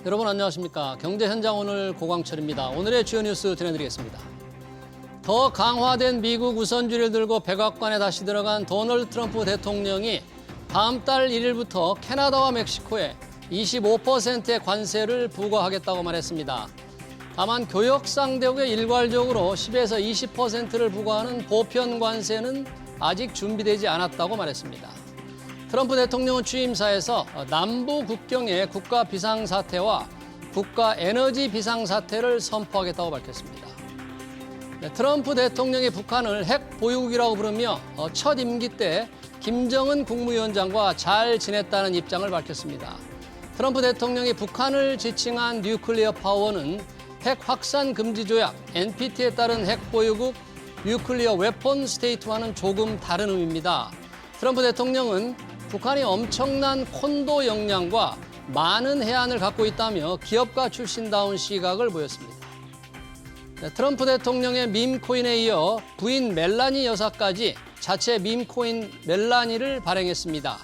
여러분 안녕하십니까. 경제현장 오늘 고광철입니다. 오늘의 주요 뉴스 전해드리겠습니다. 더 강화된 미국 우선주의를 들고 백악관에 다시 들어간 도널드 트럼프 대통령이 다음 달 1일부터 캐나다와 멕시코에 25%의 관세를 부과하겠다고 말했습니다. 다만 교역 상대국에 일괄적으로 10에서 20%를 부과하는 보편 관세는 아직 준비되지 않았다고 말했습니다. 트럼프 대통령은 취임사에서 남부 국경의 국가 비상사태와 국가 에너지 비상사태를 선포하겠다고 밝혔습니다. 트럼프 대통령이 북한을 핵 보유국이라고 부르며 첫 임기 때 김정은 국무위원장과 잘 지냈다는 입장을 밝혔습니다. 트럼프 대통령이 북한을 지칭한 뉴클리어 파워는 핵 확산 금지 조약 NPT에 따른 핵 보유국 뉴클리어 웨폰 스테이트와는 조금 다른 의미입니다. 트럼프 대통령은 북한이 엄청난 콘도 역량과 많은 해안을 갖고 있다며 기업가 출신다운 시각을 보였습니다. 트럼프 대통령의 밈코인에 이어 부인 멜라니 여사까지 자체 밈코인 멜라니를 발행했습니다.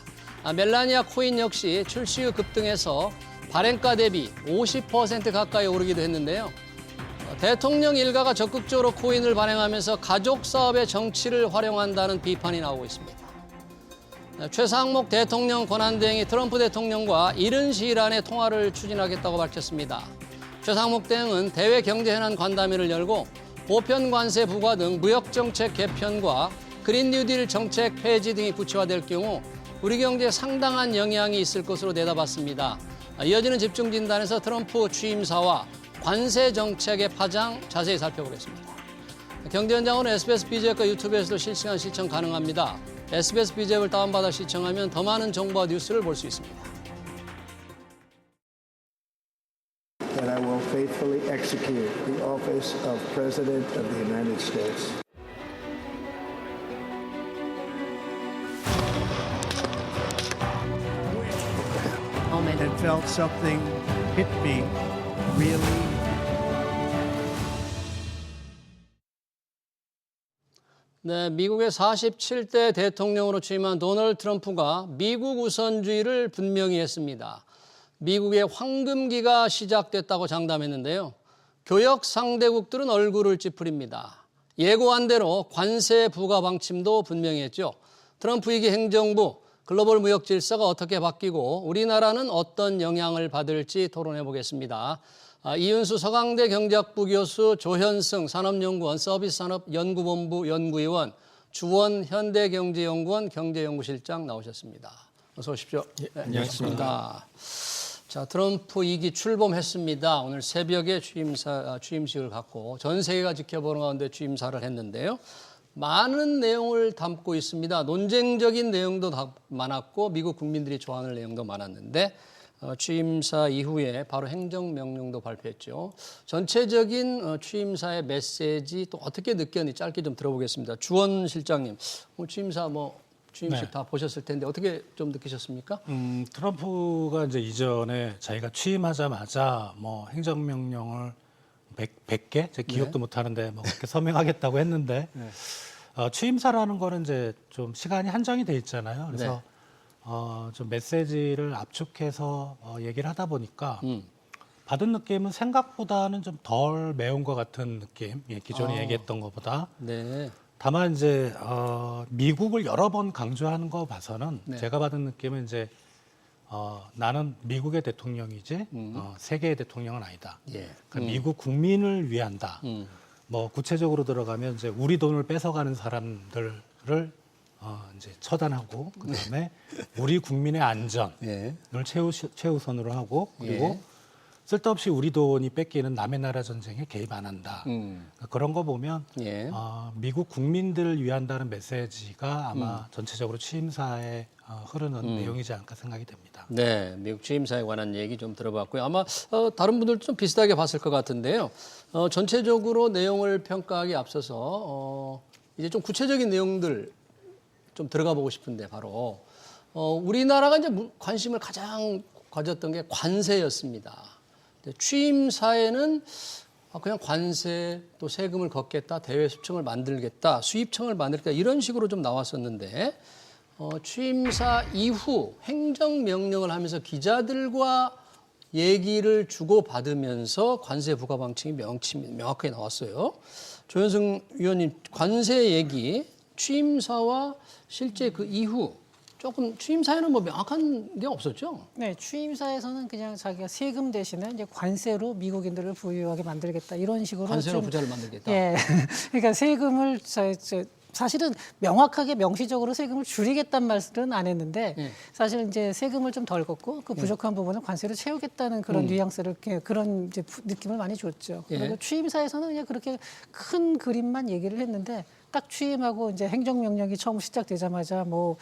멜라니아 코인 역시 출시 후 급등해서 발행가 대비 50% 가까이 오르기도 했는데요. 대통령 일가가 적극적으로 코인을 발행하면서 가족 사업의 정치를 활용한다는 비판이 나오고 있습니다. 최상목 대통령 권한대행이 트럼프 대통령과 이른 시일 안에 통화를 추진하겠다고 밝혔습니다. 최상목 대행은 대외 경제 현안 관담회를 열고 보편 관세 부과 등 무역 정책 개편과 그린 뉴딜 정책 폐지 등이 구체화될 경우 우리 경제에 상당한 영향이 있을 것으로 내다봤습니다. 이어지는 집중 진단에서 트럼프 취임사와 관세 정책의 파장 자세히 살펴보겠습니다. 경제현장은 SBS BG앱과 유튜브에서도 실시간 시청 가능합니다. SBS BG앱을 다운받아 시청하면 더 많은 정보와 뉴스를 볼 수 있습니다. That I will faithfully execute the office of President of the United States. And felt something hit me really. 네, 미국의 47대 대통령으로 취임한 도널드 트럼프가 미국 우선주의를 분명히 했습니다. 미국의 황금기가 시작됐다고 장담했는데요. 교역 상대국들은 얼굴을 찌푸립니다. 예고한 대로 관세 부과 방침도 분명히 했죠. 트럼프 2기 행정부 글로벌 무역 질서가 어떻게 바뀌고 우리나라는 어떤 영향을 받을지 토론해 보겠습니다. 이윤수 서강대 경제학부 교수, 조현승 산업연구원 서비스산업연구본부 연구위원, 주원 현대경제연구원 경제연구실장 나오셨습니다. 어서 오십시오. 네, 안녕하십니까. 자, 트럼프 2기 출범했습니다. 오늘 새벽에 취임식을 갖고 전 세계가 지켜보는 가운데 취임사를 했는데요. 많은 내용을 담고 있습니다. 논쟁적인 내용도 많았고 미국 국민들이 좋아하는 내용도 많았는데 취임사 이후에 바로 행정명령도 발표했죠. 전체적인 취임사의 메시지 또 어떻게 느꼈는지 짧게 좀 들어보겠습니다. 주원 실장님, 취임사 취임식 네. 다 보셨을 텐데 어떻게 좀 느끼셨습니까? 트럼프가 이제 이전에 자기가 취임하자마자 행정명령을 100개? 제 기억도 못 하는데 그렇게 서명하겠다고 했는데 네. 취임사라는 거는 이제 좀 시간이 한정이 돼 있잖아요. 그래서 좀 메시지를 압축해서 얘기를 하다 보니까 받은 느낌은 생각보다는 좀 덜 매운 것 같은 느낌. 기존에 얘기했던 것보다. 네. 다만 이제 미국을 여러 번 강조하는 거 봐서는 네. 제가 받은 느낌은 이제 나는 미국의 대통령이지 세계의 대통령은 아니다. 예. 그러니까 미국 국민을 위한다. 구체적으로 들어가면 이제 우리 돈을 뺏어가는 사람들을 이제 처단하고 그다음에 우리 국민의 안전을 예. 최우선으로 하고 그리고 예. 쓸데없이 우리 돈이 뺏기는 남의 나라 전쟁에 개입 안 한다. 그런 거 보면 예. 미국 국민들을 위한다는 메시지가 아마 전체적으로 취임사에 흐르는 내용이지 않을까 생각이 됩니다. 네, 미국 취임사에 관한 얘기 좀 들어봤고요. 아마 다른 분들도 좀 비슷하게 봤을 것 같은데요. 전체적으로 내용을 평가하기 앞서서 이제 좀 구체적인 내용들 좀 들어가 보고 싶은데 바로 우리나라가 이제 관심을 가장 가졌던 게 관세였습니다. 취임사에는 그냥 관세 또 세금을 걷겠다, 대외 수청을 만들겠다, 수입청을 만들겠다 이런 식으로 좀 나왔었는데 취임사 이후 행정명령을 하면서 기자들과 얘기를 주고받으면서 관세 부과 방침이 명확하게 나왔어요. 조현승 위원님, 관세 얘기, 취임사와 실제 그 이후 조금 취임사에는 뭐 명확한 게 없었죠? 네, 취임사에서는 그냥 자기가 세금 대신에 이제 관세로 미국인들을 부유하게 만들겠다 이런 식으로 관세로 좀, 부자를 만들겠다. 예, 그러니까 세금을 사실은 명확하게 명시적으로 세금을 줄이겠다는 말은 안 했는데 사실 이제 세금을 좀 덜 걷고 그 부족한 부분을 관세로 채우겠다는 그런 뉘앙스를 그런 이제 느낌을 많이 줬죠. 그리고 취임사에서는 그냥 그렇게 큰 그림만 얘기를 했는데 딱 취임하고 이제 행정명령이 처음 시작되자마자 뭐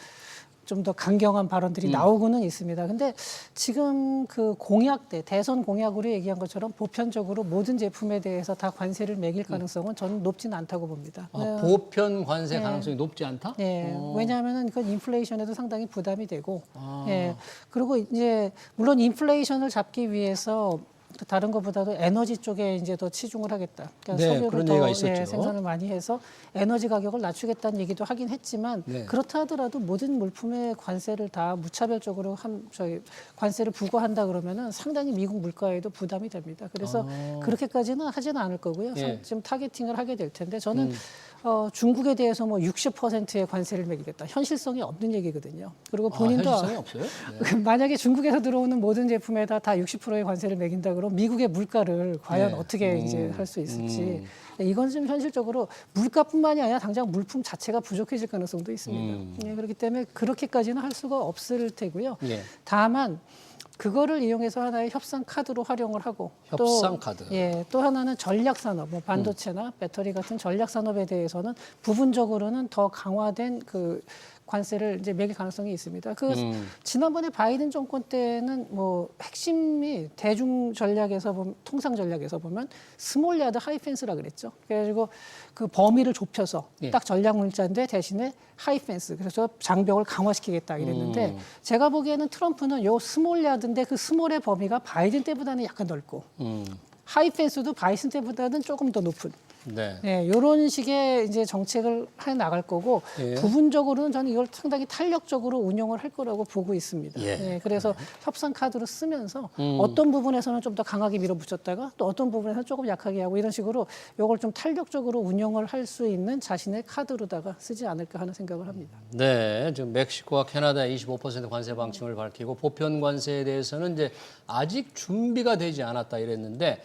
좀 더 강경한 발언들이 나오고는 있습니다. 근데 지금 그 공약 때 대선 공약으로 얘기한 것처럼 보편적으로 모든 제품에 대해서 다 관세를 매길 가능성은 저는 높지는 않다고 봅니다. 보편 관세 가능성이 높지 않다? 예, 왜냐하면은 그건 인플레이션에도 상당히 부담이 되고, 예, 그리고 이제 물론 인플레이션을 잡기 위해서 다른 것보다도 에너지 쪽에 이제 더 치중을 하겠다. 그러니까 네, 석유를 그런 더 얘기가 있었죠. 생산을 많이 해서 에너지 가격을 낮추겠다는 얘기도 하긴 했지만 그렇다 하더라도 모든 물품의 관세를 다 무차별적으로 관세를 부과한다 그러면은 상당히 미국 물가에도 부담이 됩니다. 그래서 그렇게까지는 하지는 않을 거고요. 지금 타겟팅을 하게 될 텐데 저는 중국에 대해서 뭐 60%의 관세를 매기겠다. 현실성이 없는 얘기거든요. 그리고 본인도 현실성이 없어요? 네. 만약에 중국에서 들어오는 모든 제품에다 다 60%의 관세를 매긴다 그러면 미국의 물가를 과연 어떻게 이제 할 수 있을지 이건 좀 현실적으로 물가뿐만이 아니라 당장 물품 자체가 부족해질 가능성도 있습니다. 예, 그렇기 때문에 그렇게까지는 할 수가 없을 테고요. 다만 그거를 이용해서 하나의 협상 카드로 활용을 하고 협상 카드. 또 하나는 전략 산업, 뭐 반도체나 배터리 같은 전략 산업에 대해서는 부분적으로는 더 강화된 그 관세를 이제 매길 가능성이 있습니다. 지난번에 바이든 정권 때는 뭐 핵심이 대중 전략에서 보면 통상 전략에서 보면 스몰 야드 하이 펜스라 그랬죠. 그래가지고 그 범위를 좁혀서 딱 전략 물자인데 대신에 하이 펜스 그래서 장벽을 강화시키겠다 이랬는데 제가 보기에는 트럼프는 요 스몰 야드인데 그 스몰의 범위가 바이든 때보다는 약간 넓고 하이 펜스도 바이든 때보다는 조금 더 높은. 네, 이런 식의 이제 정책을 해 나갈 거고 부분적으로는 저는 이걸 상당히 탄력적으로 운용을 할 거라고 보고 있습니다. 그래서 협상 카드로 쓰면서 어떤 부분에서는 좀 더 강하게 밀어붙였다가 또 어떤 부분에서는 조금 약하게 하고 이런 식으로 이걸 좀 탄력적으로 운용을 할 수 있는 자신의 카드로다가 쓰지 않을까 하는 생각을 합니다. 네, 지금 멕시코와 캐나다의 25% 관세 방침을 밝히고 보편 관세에 대해서는 이제 아직 준비가 되지 않았다 이랬는데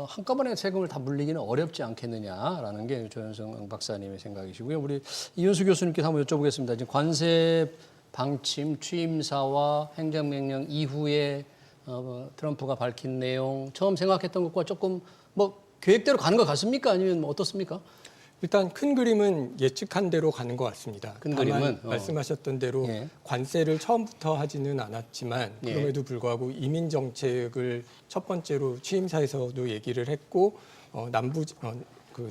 한꺼번에 세금을 다 물리기는 어렵지 않겠느냐라는 게 조현승 박사님의 생각이시고요. 우리 이윤수 교수님께서 한번 여쭤보겠습니다. 지금 관세 방침 취임사와 행정명령 이후에 트럼프가 밝힌 내용 처음 생각했던 것과 조금 뭐 계획대로 가는 것 같습니까? 아니면 뭐 어떻습니까? 일단 큰 그림은 예측한 대로 가는 것 같습니다. 큰 다만 그림은 말씀하셨던 대로 관세를 처음부터 하지는 않았지만 그럼에도 불구하고 이민 정책을 첫 번째로 취임사에서도 얘기를 했고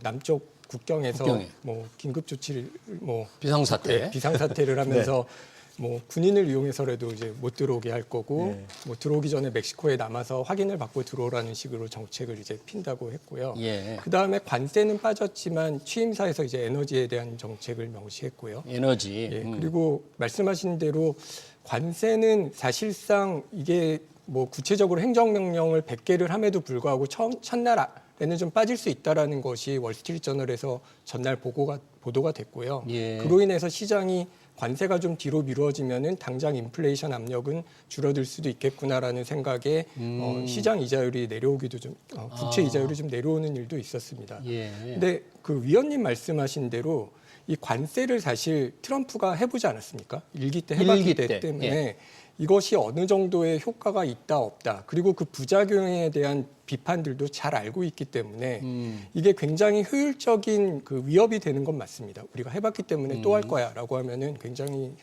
남쪽 국경에서 뭐 긴급 조치를 뭐 비상사태 비상사태를 하면서 뭐 군인을 이용해서라도 이제 못 들어오게 할 거고 뭐 들어오기 전에 멕시코에 남아서 확인을 받고 들어오라는 식으로 정책을 이제 핀다고 했고요. 그 다음에 관세는 빠졌지만 취임사에서 이제 에너지에 대한 정책을 명시했고요. 에너지. 그리고 말씀하신 대로 관세는 사실상 이게 뭐 구체적으로 행정명령을 100개를 함에도 불구하고 첫날에는 좀 빠질 수 있다라는 것이 월스트리트저널에서 전날 보도가 됐고요. 그로 인해서 시장이 관세가 좀 뒤로 미뤄지면은 당장 인플레이션 압력은 줄어들 수도 있겠구나라는 생각에 시장 이자율이 내려오기도 좀 국채 이자율이 좀 내려오는 일도 있었습니다. 근데 그 위원님 말씀하신 대로 이 관세를 사실 트럼프가 해보지 않았습니까? 일기 때 해봤기 때문에 이것이 어느 정도의 효과가 있다 없다 그리고 그 부작용에 대한 비판들도 잘 알고 있기 때문에 이게 굉장히 효율적인 그 위협이 되는 건 맞습니다. 우리가 해봤기 때문에 또 할 거야라고 하면은 굉장히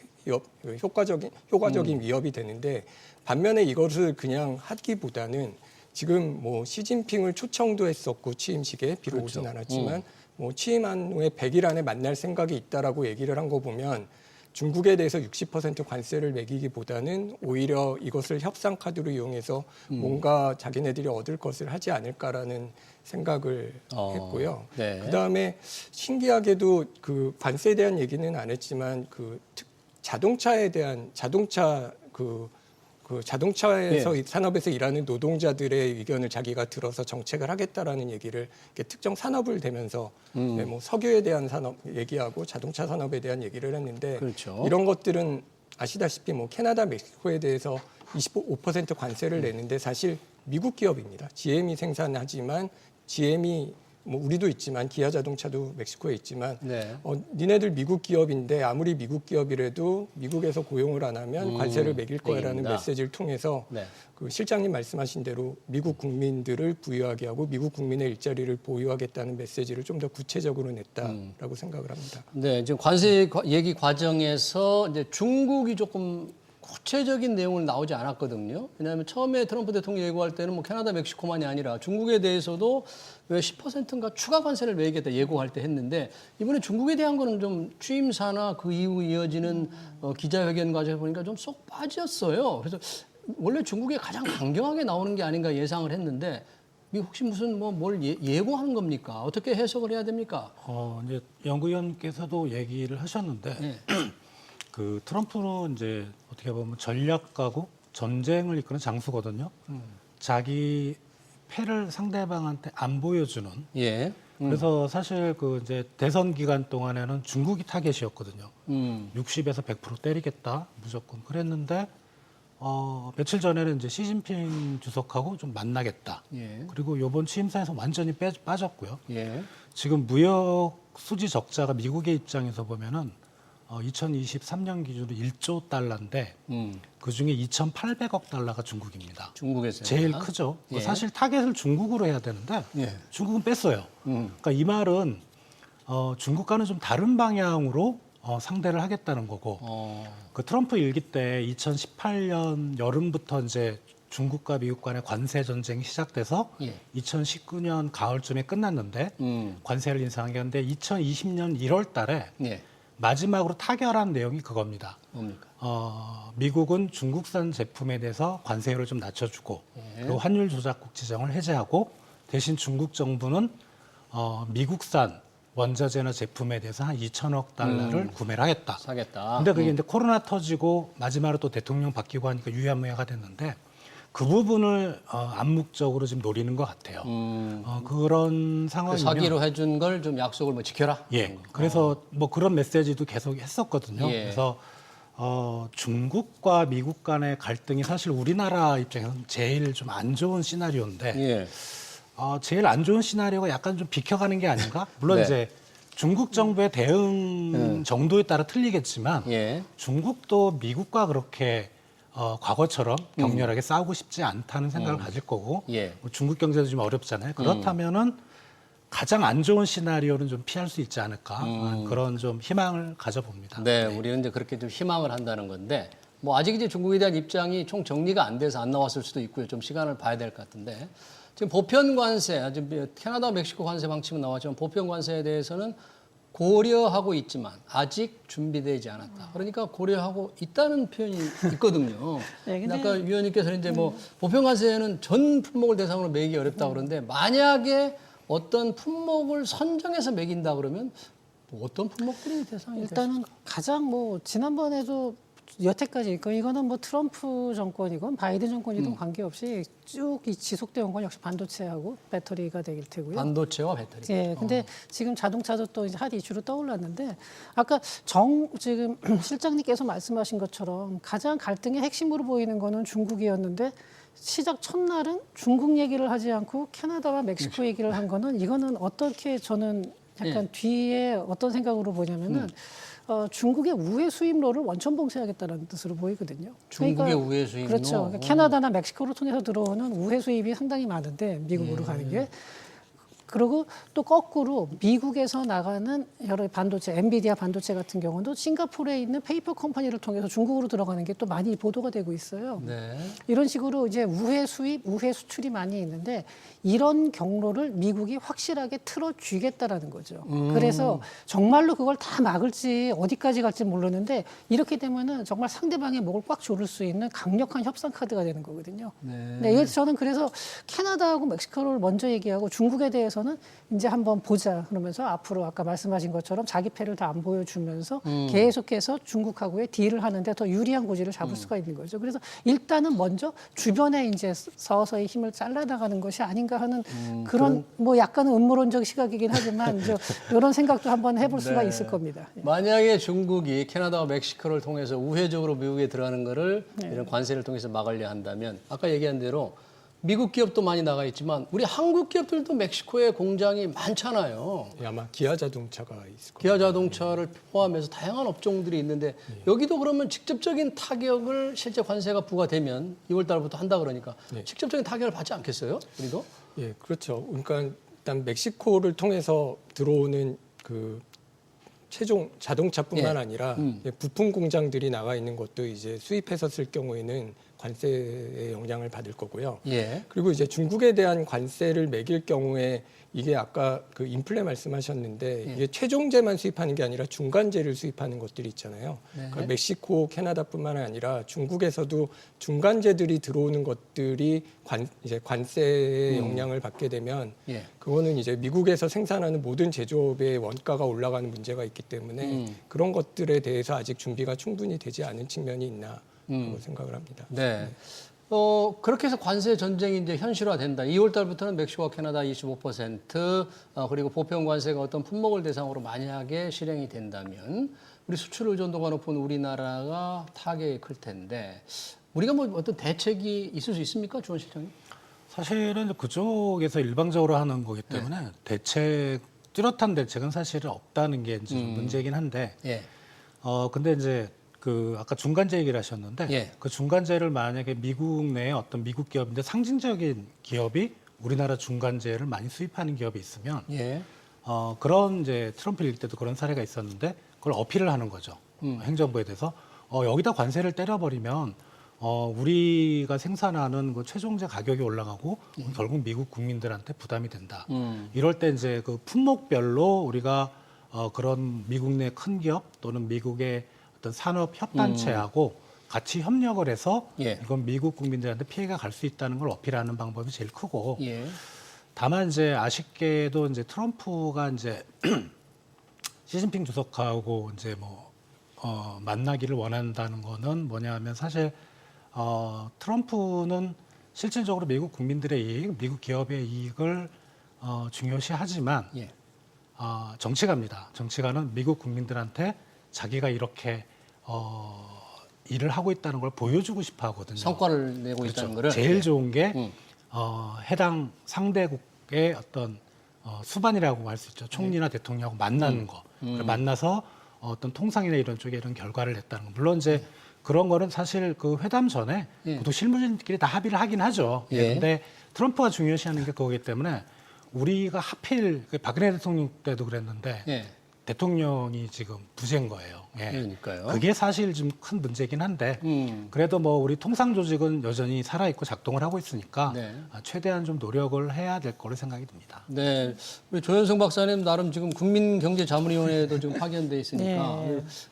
효과적인 위협이 되는데 반면에 이것을 그냥 하기보다는 지금 뭐 시진핑을 초청도 했었고 취임식에 비록 오진 않았지만 뭐 취임한 후에 100일 안에 만날 생각이 있다라고 얘기를 한 거 보면. 중국에 대해서 60% 관세를 매기기보다는 오히려 이것을 협상 카드로 이용해서 뭔가 자기네들이 얻을 것을 하지 않을까라는 생각을 했고요. 그다음에 신기하게도 그 관세에 대한 얘기는 안 했지만 그 자동차 그 자동차에서 예. 산업에서 일하는 노동자들의 의견을 자기가 들어서 정책을 하겠다라는 얘기를 이렇게 특정 산업을 대면서 네, 뭐 석유에 대한 산업 얘기하고 자동차 산업에 대한 얘기를 했는데 그렇죠. 이런 것들은 아시다시피 뭐 캐나다, 멕시코에 대해서 25% 관세를 내는데 사실 미국 기업입니다. GM이 생산하지만 GM이 뭐 우리도 있지만 기아 자동차도 멕시코에 있지만 네. 니네들 미국 기업인데 아무리 미국 기업이라도 미국에서 고용을 안 하면 관세를 매길 거야라는 매긴다. 메시지를 통해서 네. 그 실장님 말씀하신 대로 미국 국민들을 부유하게 하고 미국 국민의 일자리를 보유하겠다는 메시지를 좀 더 구체적으로 냈다라고 생각을 합니다. 네, 지금 관세 얘기 과정에서 이제 중국이 조금 구체적인 내용을 나오지 않았거든요. 왜냐하면 처음에 트럼프 대통령 예고할 때는 뭐 캐나다, 멕시코만이 아니라 중국에 대해서도 왜 10%인가 추가 관세를 매기겠다 예고할 때 했는데 이번에 중국에 대한 거는 좀 취임사나 그 이후 이어지는 기자회견 과정에 보니까 좀 쏙 빠졌어요. 그래서 원래 중국에 가장 강경하게 나오는 게 아닌가 예상을 했는데 이게 혹시 무슨 뭐 뭘 예고하는 겁니까? 어떻게 해석을 해야 됩니까? 이제 연구위원께서도 얘기를 하셨는데 네. 그 트럼프는 이제 어떻게 보면 전략가고 전쟁을 이끄는 장수거든요. 자기 패를 상대방한테 안 보여주는. 예. 그래서 사실 그 이제 대선 기간 동안에는 중국이 타겟이었거든요. 60에서 100% 때리겠다 무조건 그랬는데 며칠 전에는 이제 시진핑 주석하고 좀 만나겠다. 예. 그리고 이번 취임사에서 완전히 빠졌고요. 예. 지금 무역 수지 적자가 미국의 입장에서 보면은 2023년 기준으로 1조 달러인데 그 중에 2,800억 달러가 중국입니다. 중국에서 제일 크죠. 예. 사실 타겟을 중국으로 해야 되는데 예. 중국은 뺐어요. 그러니까 이 말은 중국과는 좀 다른 방향으로 상대를 하겠다는 거고 그 트럼프 일기 때 2018년 여름부터 이제 중국과 미국 간의 관세 전쟁이 시작돼서 예. 2019년 가을쯤에 끝났는데 관세를 인상한 게 근데 2020년 1월 달에 예. 마지막으로 타결한 내용이 그겁니다. 뭡니까? 미국은 중국산 제품에 대해서 관세율을 좀 낮춰주고 예. 그리고 환율 조작국 지정을 해제하고 대신 중국 정부는 미국산 원자재나 제품에 대해서 한 2천억 달러를 구매를 하겠다. 사겠다. 근데 그게 이제 코로나 터지고 마지막으로 또 대통령 바뀌고 하니까 유야무야가 됐는데 그 부분을 암묵적으로 지금 노리는 것 같아요. 그런 그 상황이면 사기로 해준 걸 좀 약속을 뭐 지켜라. 예. 그래서 뭐 그런 메시지도 계속 했었거든요. 예. 그래서 중국과 미국 간의 갈등이 사실 우리나라 입장에서는 제일 좀 안 좋은 시나리오인데 예. 제일 안 좋은 시나리오가 약간 좀 비켜가는 게 아닌가? 물론 네. 이제 중국 정부의 대응 정도에 따라 틀리겠지만 예. 중국도 미국과 그렇게 과거처럼 격렬하게 싸우고 싶지 않다는 생각을 가질 거고 예. 뭐 중국 경제도 좀 어렵잖아요. 그렇다면은 가장 안 좋은 시나리오는 좀 피할 수 있지 않을까 그런 좀 희망을 가져봅니다. 네, 우리는 이제 그렇게 좀 희망을 한다는 건데 뭐 아직 이제 중국에 대한 입장이 총 정리가 안 돼서 안 나왔을 수도 있고요. 좀 시간을 봐야 될 것 같은데 지금 보편 관세, 지금 캐나다, 멕시코 관세 방침은 나왔지만 보편 관세에 대해서는 고려하고 있지만 아직 준비되지 않았다. 그러니까 고려하고 있다는 표현이 있거든요. 네, 근데 아까 위원님께서는 이제 뭐 보편 관세는 전 품목을 대상으로 매기기 어렵다 그러는데 만약에 어떤 품목을 선정해서 매긴다 그러면 뭐 어떤 품목들이 대상이 일단은 가장 뭐 지난번에도 여태까지 이거는 뭐 트럼프 정권이건 바이든 정권이든 관계없이 쭉 이 지속돼 온 건 역시 반도체하고 배터리가 되길 테고요. 반도체와 배터리. 예, 근데 지금 자동차도 또 이제 핫 이슈로 떠올랐는데 아까 지금 실장님께서 말씀하신 것처럼 가장 갈등의 핵심으로 보이는 거는 중국이었는데 시작 첫날은 중국 얘기를 하지 않고 캐나다와 멕시코 얘기를 한 거는 이거는 어떻게 저는 약간 뒤에 어떤 생각으로 보냐면은 중국의 우회 수입로를 원천 봉쇄하겠다는 뜻으로 보이거든요. 중국의 우회 수입로? 그렇죠. 그러니까 캐나다나 멕시코를 통해서 들어오는 우회 수입이 상당히 많은데 미국으로 가는 게. 그리고 또 거꾸로 미국에서 나가는 여러 반도체, 엔비디아 반도체 같은 경우도 싱가포르에 있는 페이퍼 컴퍼니를 통해서 중국으로 들어가는 게 또 많이 보도가 되고 있어요. 네. 이런 식으로 이제 우회 수입, 우회 수출이 많이 있는데 이런 경로를 미국이 확실하게 틀어쥐겠다라는 거죠. 그래서 정말로 그걸 다 막을지 어디까지 갈지 모르는데 이렇게 되면은 정말 상대방의 목을 꽉 조를 수 있는 강력한 협상 카드가 되는 거거든요. 네. 저는 그래서 캐나다하고 멕시코를 먼저 얘기하고 중국에 대해서 대해서는 이제 한번 보자 그러면서 앞으로 아까 말씀하신 것처럼 자기 패를 다 안 보여주면서 계속해서 중국하고의 딜을 하는데 더 유리한 고지를 잡을 수가 있는 거죠. 그래서 일단은 먼저 주변에 이제 서서히 힘을 잘라나가는 것이 아닌가 하는 그런 뭐 약간은 음모론적 시각이긴 하지만 이런 생각도 한번 해볼 수가 네. 있을 겁니다. 예. 만약에 중국이 캐나다와 멕시코를 통해서 우회적으로 미국에 들어가는 거를 이런 관세를 통해서 막으려 한다면 아까 얘기한 대로 미국 기업도 많이 나가 있지만 우리 한국 기업들도 멕시코에 공장이 많잖아요. 예, 아마 기아 자동차가 있을 거예요. 기아 자동차를 포함해서 다양한 업종들이 있는데 여기도 그러면 직접적인 타격을 실제 관세가 부과되면 2월 달부터 한다 그러니까 직접적인 타격을 받지 않겠어요? 우리도? 예, 그렇죠. 그러니까 일단 멕시코를 통해서 들어오는 그 최종 자동차뿐만 아니라 부품 공장들이 나가 있는 것도 이제 수입해서 쓸 경우에는 관세의 영향을 받을 거고요. 예. 그리고 이제 중국에 대한 관세를 매길 경우에 이게 아까 그 인플레 말씀하셨는데 이게 최종재만 수입하는 게 아니라 중간재를 수입하는 것들이 있잖아요. 그러니까 멕시코, 캐나다뿐만 아니라 중국에서도 중간재들이 들어오는 것들이 이제 관세의 영향을 받게 되면 그거는 이제 미국에서 생산하는 모든 제조업의 원가가 올라가는 문제가 있기 때문에 그런 것들에 대해서 아직 준비가 충분히 되지 않은 측면이 있나 라고 생각을 합니다. 네. 그렇게 해서 관세 전쟁이 이제 현실화된다. 2월 달부터는 멕시코와 캐나다 25%, 그리고 보편 관세가 어떤 품목을 대상으로 만약에 실행이 된다면 우리 수출 의존도가 높은 우리나라가 타격이 클 텐데 우리가 뭐 어떤 대책이 있을 수 있습니까, 주원 실장님? 사실은 그쪽에서 일방적으로 하는 거기 때문에 뚜렷한 대책은 사실은 없다는 게 이제 좀 문제이긴 한데, 예. 근데 이제 그 아까 중간재 얘기를 하셨는데 그 중간재를 만약에 미국 내에 어떤 미국 기업인데 상징적인 기업이 우리나라 중간재를 많이 수입하는 기업이 있으면 그런 이제 트럼프 일 때도 그런 사례가 있었는데 그걸 어필을 하는 거죠. 행정부에 대해서 여기다 관세를 때려버리면 우리가 생산하는 그 최종재 가격이 올라가고 결국 미국 국민들한테 부담이 된다. 이럴 때 이제 그 품목별로 우리가 그런 미국 내 큰 기업 또는 미국의 어떤 산업 협단체하고 같이 협력을 해서 이건 미국 국민들한테 피해가 갈 수 있다는 걸 어필하는 방법이 제일 크고 다만 이제 아쉽게도 이제 트럼프가 이제 시진핑 주석하고 이제 뭐 만나기를 원한다는 거는 뭐냐하면 사실 트럼프는 실질적으로 미국 국민들의 이익, 미국 기업의 이익을 중요시하지만 정치가입니다. 정치가는 미국 국민들한테 자기가 이렇게 일을 하고 있다는 걸 보여주고 싶어 하거든요. 성과를 내고 있다는 거를. 제일 좋은 게 해당 상대국의 어떤 수반이라고 할 수 있죠. 총리나 대통령하고 만나는 거. 만나서 어떤 통상이나 이런 쪽에 이런 결과를 냈다는 거. 물론 이제 그런 거는 사실 그 회담 전에 보통 실무진끼리 다 합의를 하긴 하죠. 근데 트럼프가 중요시하는 게 그거기 때문에 우리가 하필 박근혜 대통령 때도 그랬는데 대통령이 지금 부재인 거예요. 그러니까요. 그게 사실 좀 큰 문제긴 한데 그래도 뭐 우리 통상 조직은 여전히 살아있고 작동을 하고 있으니까 최대한 좀 노력을 해야 될 거로 생각이 듭니다. 네, 우리 조현성 박사님 나름 지금 국민경제자문위원회도 지금 파견돼 있으니까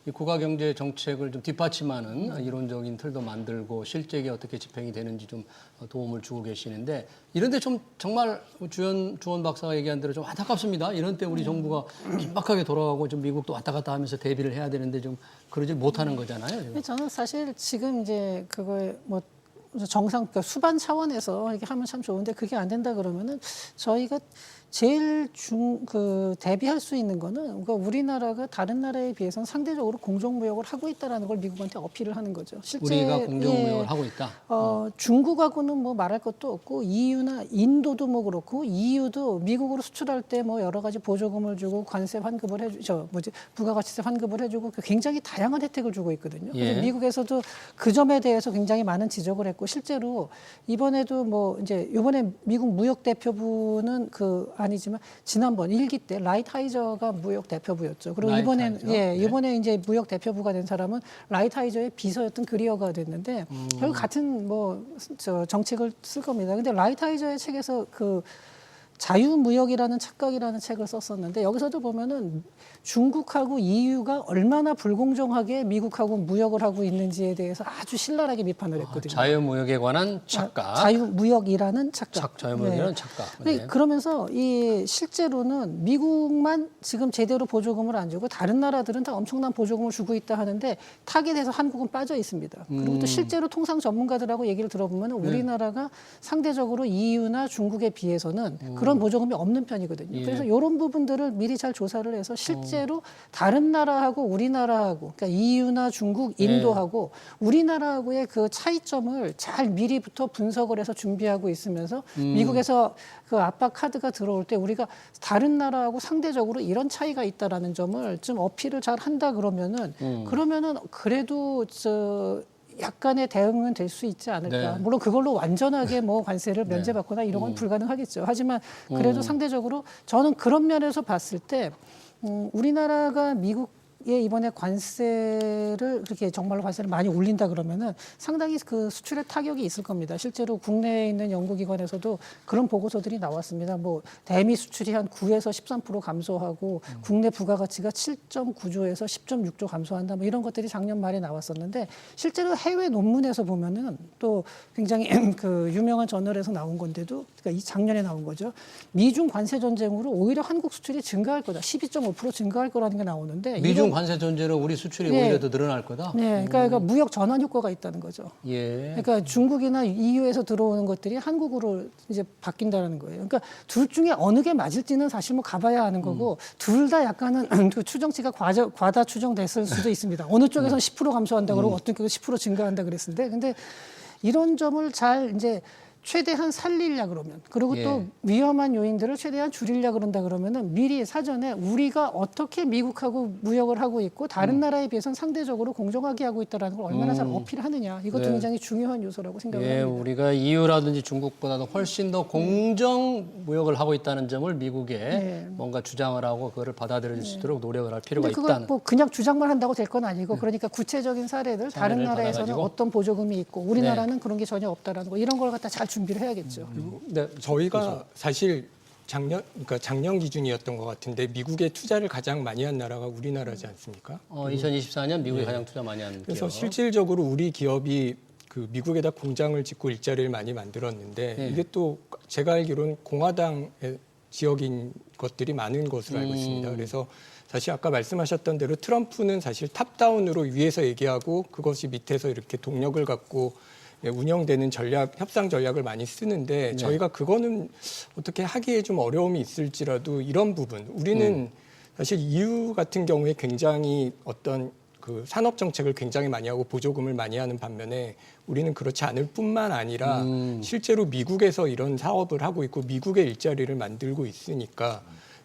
이 국가경제 정책을 좀 뒷받침하는 이론적인 틀도 만들고 실제에 어떻게 집행이 되는지 좀 도움을 주고 계시는데 이런데 좀 정말 주원 박사가 얘기한 대로 좀 안타깝습니다. 이런 때 우리 정부가 긴박하게 돌아가고 좀 미국도 왔다 갔다 하면서 대비를 해야 되는데 좀 그러지 못하는 거잖아요. 지금. 저는 사실 지금 이제 그거에 뭐 정상 그러니까 수반 차원에서 이렇게 하면 참 좋은데 그게 안 된다 그러면은 저희가 제일 대비할 수 있는 거는 그러니까 우리나라가 다른 나라에 비해서는 상대적으로 공정무역을 하고 있다라는 걸 미국한테 어필을 하는 거죠. 실제 우리가 공정무역을 하고 있다. 중국하고는 뭐 말할 것도 없고 EU나 인도도 뭐 그렇고 EU도 미국으로 수출할 때 뭐 여러 가지 보조금을 주고 관세 환급을 부가가치세 환급을 해주고 굉장히 다양한 혜택을 주고 있거든요. 그래서 미국에서도 그 점에 대해서 굉장히 많은 지적을 했고 실제로 이번에도 뭐 이제 이번에 미국 무역 대표부는 아니지만 지난번 1기 때 라이트하이저가 무역 대표부였죠. 그리고 이번에 이제 무역 대표부가 된 사람은 라이트하이저의 비서였던 그리어가 됐는데 결국 같은 정책을 쓸 겁니다. 근데 라이트하이저의 책에서 자유무역이라는 착각이라는 책을 썼었는데 여기서도 보면은 중국하고 EU가 얼마나 불공정하게 미국하고 무역을 하고 있는지에 대해서 아주 신랄하게 비판을 했거든요. 자유무역에 관한 착각. 자유무역이라는 착각. 자유무역이라는 착각. 네. 네. 그러면서 이 실제로는 미국만 지금 제대로 보조금을 안 주고 다른 나라들은 다 엄청난 보조금을 주고 있다 하는데 타깃에서 한국은 빠져 있습니다. 그리고 또 실제로 통상 전문가들하고 얘기를 들어보면 우리나라가 상대적으로 EU나 중국에 비해서는 그런 보조금이 없는 편이거든요. 그래서 이런 부분들을 미리 잘 조사를 해서 실제로 다른 나라하고 우리나라하고 그러니까 EU나 중국, 인도하고 우리나라하고의 그 차이점을 잘 미리부터 분석을 해서 준비하고 있으면서 미국에서 그 압박 카드가 들어올 때 우리가 다른 나라하고 상대적으로 이런 차이가 있다라는 점을 좀 어필을 잘 한다 그러면은 그래도 약간의 대응은 될 수 있지 않을까. 네. 물론 그걸로 완전하게 뭐 관세를 면제받거나 이런 건 불가능하겠죠. 하지만 그래도 상대적으로 저는 그런 면에서 봤을 때 우리나라가 미국에 이번에 관세를 그렇게 정말로 관세를 많이 올린다 그러면은 상당히 그 수출에 타격이 있을 겁니다. 실제로 국내에 있는 연구기관에서도 그런 보고서들이 나왔습니다. 뭐 대미 수출이 한 9에서 13% 감소하고 국내 부가가치가 7.9조에서 10.6조 감소한다. 뭐 이런 것들이 작년 말에 나왔었는데 실제로 해외 논문에서 보면은 또 굉장히 그 유명한 저널에서 나온 건데도 그러니까 이 작년에 나온 거죠. 미중 관세 전쟁으로 오히려 한국 수출이 증가할 거다. 12.5% 증가할 거라는 게 나오는데 미중 관세 전제로 우리 수출이 네. 오히려 더 늘어날 거다. 네, 그러니까 무역 전환 효과가 있다는 거죠. 예. 그러니까 중국이나 EU에서 들어오는 것들이 한국으로 이제 바뀐다는 거예요. 그러니까 둘 중에 어느 게 맞을지는 사실 뭐 가봐야 아는 거고 둘 다 약간은 그 추정치가 과다 추정됐을 수도 있습니다. 어느 쪽에서는 10% 감소한다 그러고 어떤 쪽에서 10% 증가한다 그랬는데 근데 이런 점을 잘 이제 최대한 살리려 그러면 그리고 또 위험한 요인들을 최대한 줄이려 그런다 그러면은 미리 사전에 우리가 어떻게 미국하고 무역을 하고 있고 다른 나라에 비해서는 상대적으로 공정하게 하고 있다라는 걸 얼마나 잘 어필하느냐 이것도 네. 굉장히 중요한 요소라고 생각을 예, 합니다. 우리가 EU라든지 중국보다도 훨씬 더 공정 무역을 하고 있다는 점을 미국에 네. 뭔가 주장을 하고 그거를 받아들일 수 있도록 노력을 할 필요가 근데 그거 있다는. 뭐 그냥 주장만 한다고 될 건 아니고 그러니까 구체적인 사례들 다른 사례를 나라에서는 받아가지고. 어떤 보조금이 있고 우리나라는 그런 게 전혀 없다라는 거 이런 걸 갖다 잘 준비를 해야겠죠. 네, 저희가 사실 작년 기준이었던 것 같은데 미국에 투자를 가장 많이 한 나라가 우리나라지 않습니까? 2024년 미국이 가장 투자 많이 한 그래서 기업. 실질적으로 우리 기업이 그 미국에다 공장을 짓고 일자리를 많이 만들었는데 이게 또 제가 알기로는 공화당의 지역인 것들이 많은 것으로 알고 있습니다. 그래서 사실 아까 말씀하셨던 대로 트럼프는 사실 탑다운으로 위에서 얘기하고 그것이 밑에서 이렇게 동력을 갖고 운영되는 협상 전략을 많이 쓰는데 저희가 그거는 어떻게 하기에 좀 어려움이 있을지라도 이런 부분 우리는 사실 EU 같은 경우에 굉장히 어떤 그 산업 정책을 굉장히 많이 하고 보조금을 많이 하는 반면에 우리는 그렇지 않을 뿐만 아니라 실제로 미국에서 이런 사업을 하고 있고 미국의 일자리를 만들고 있으니까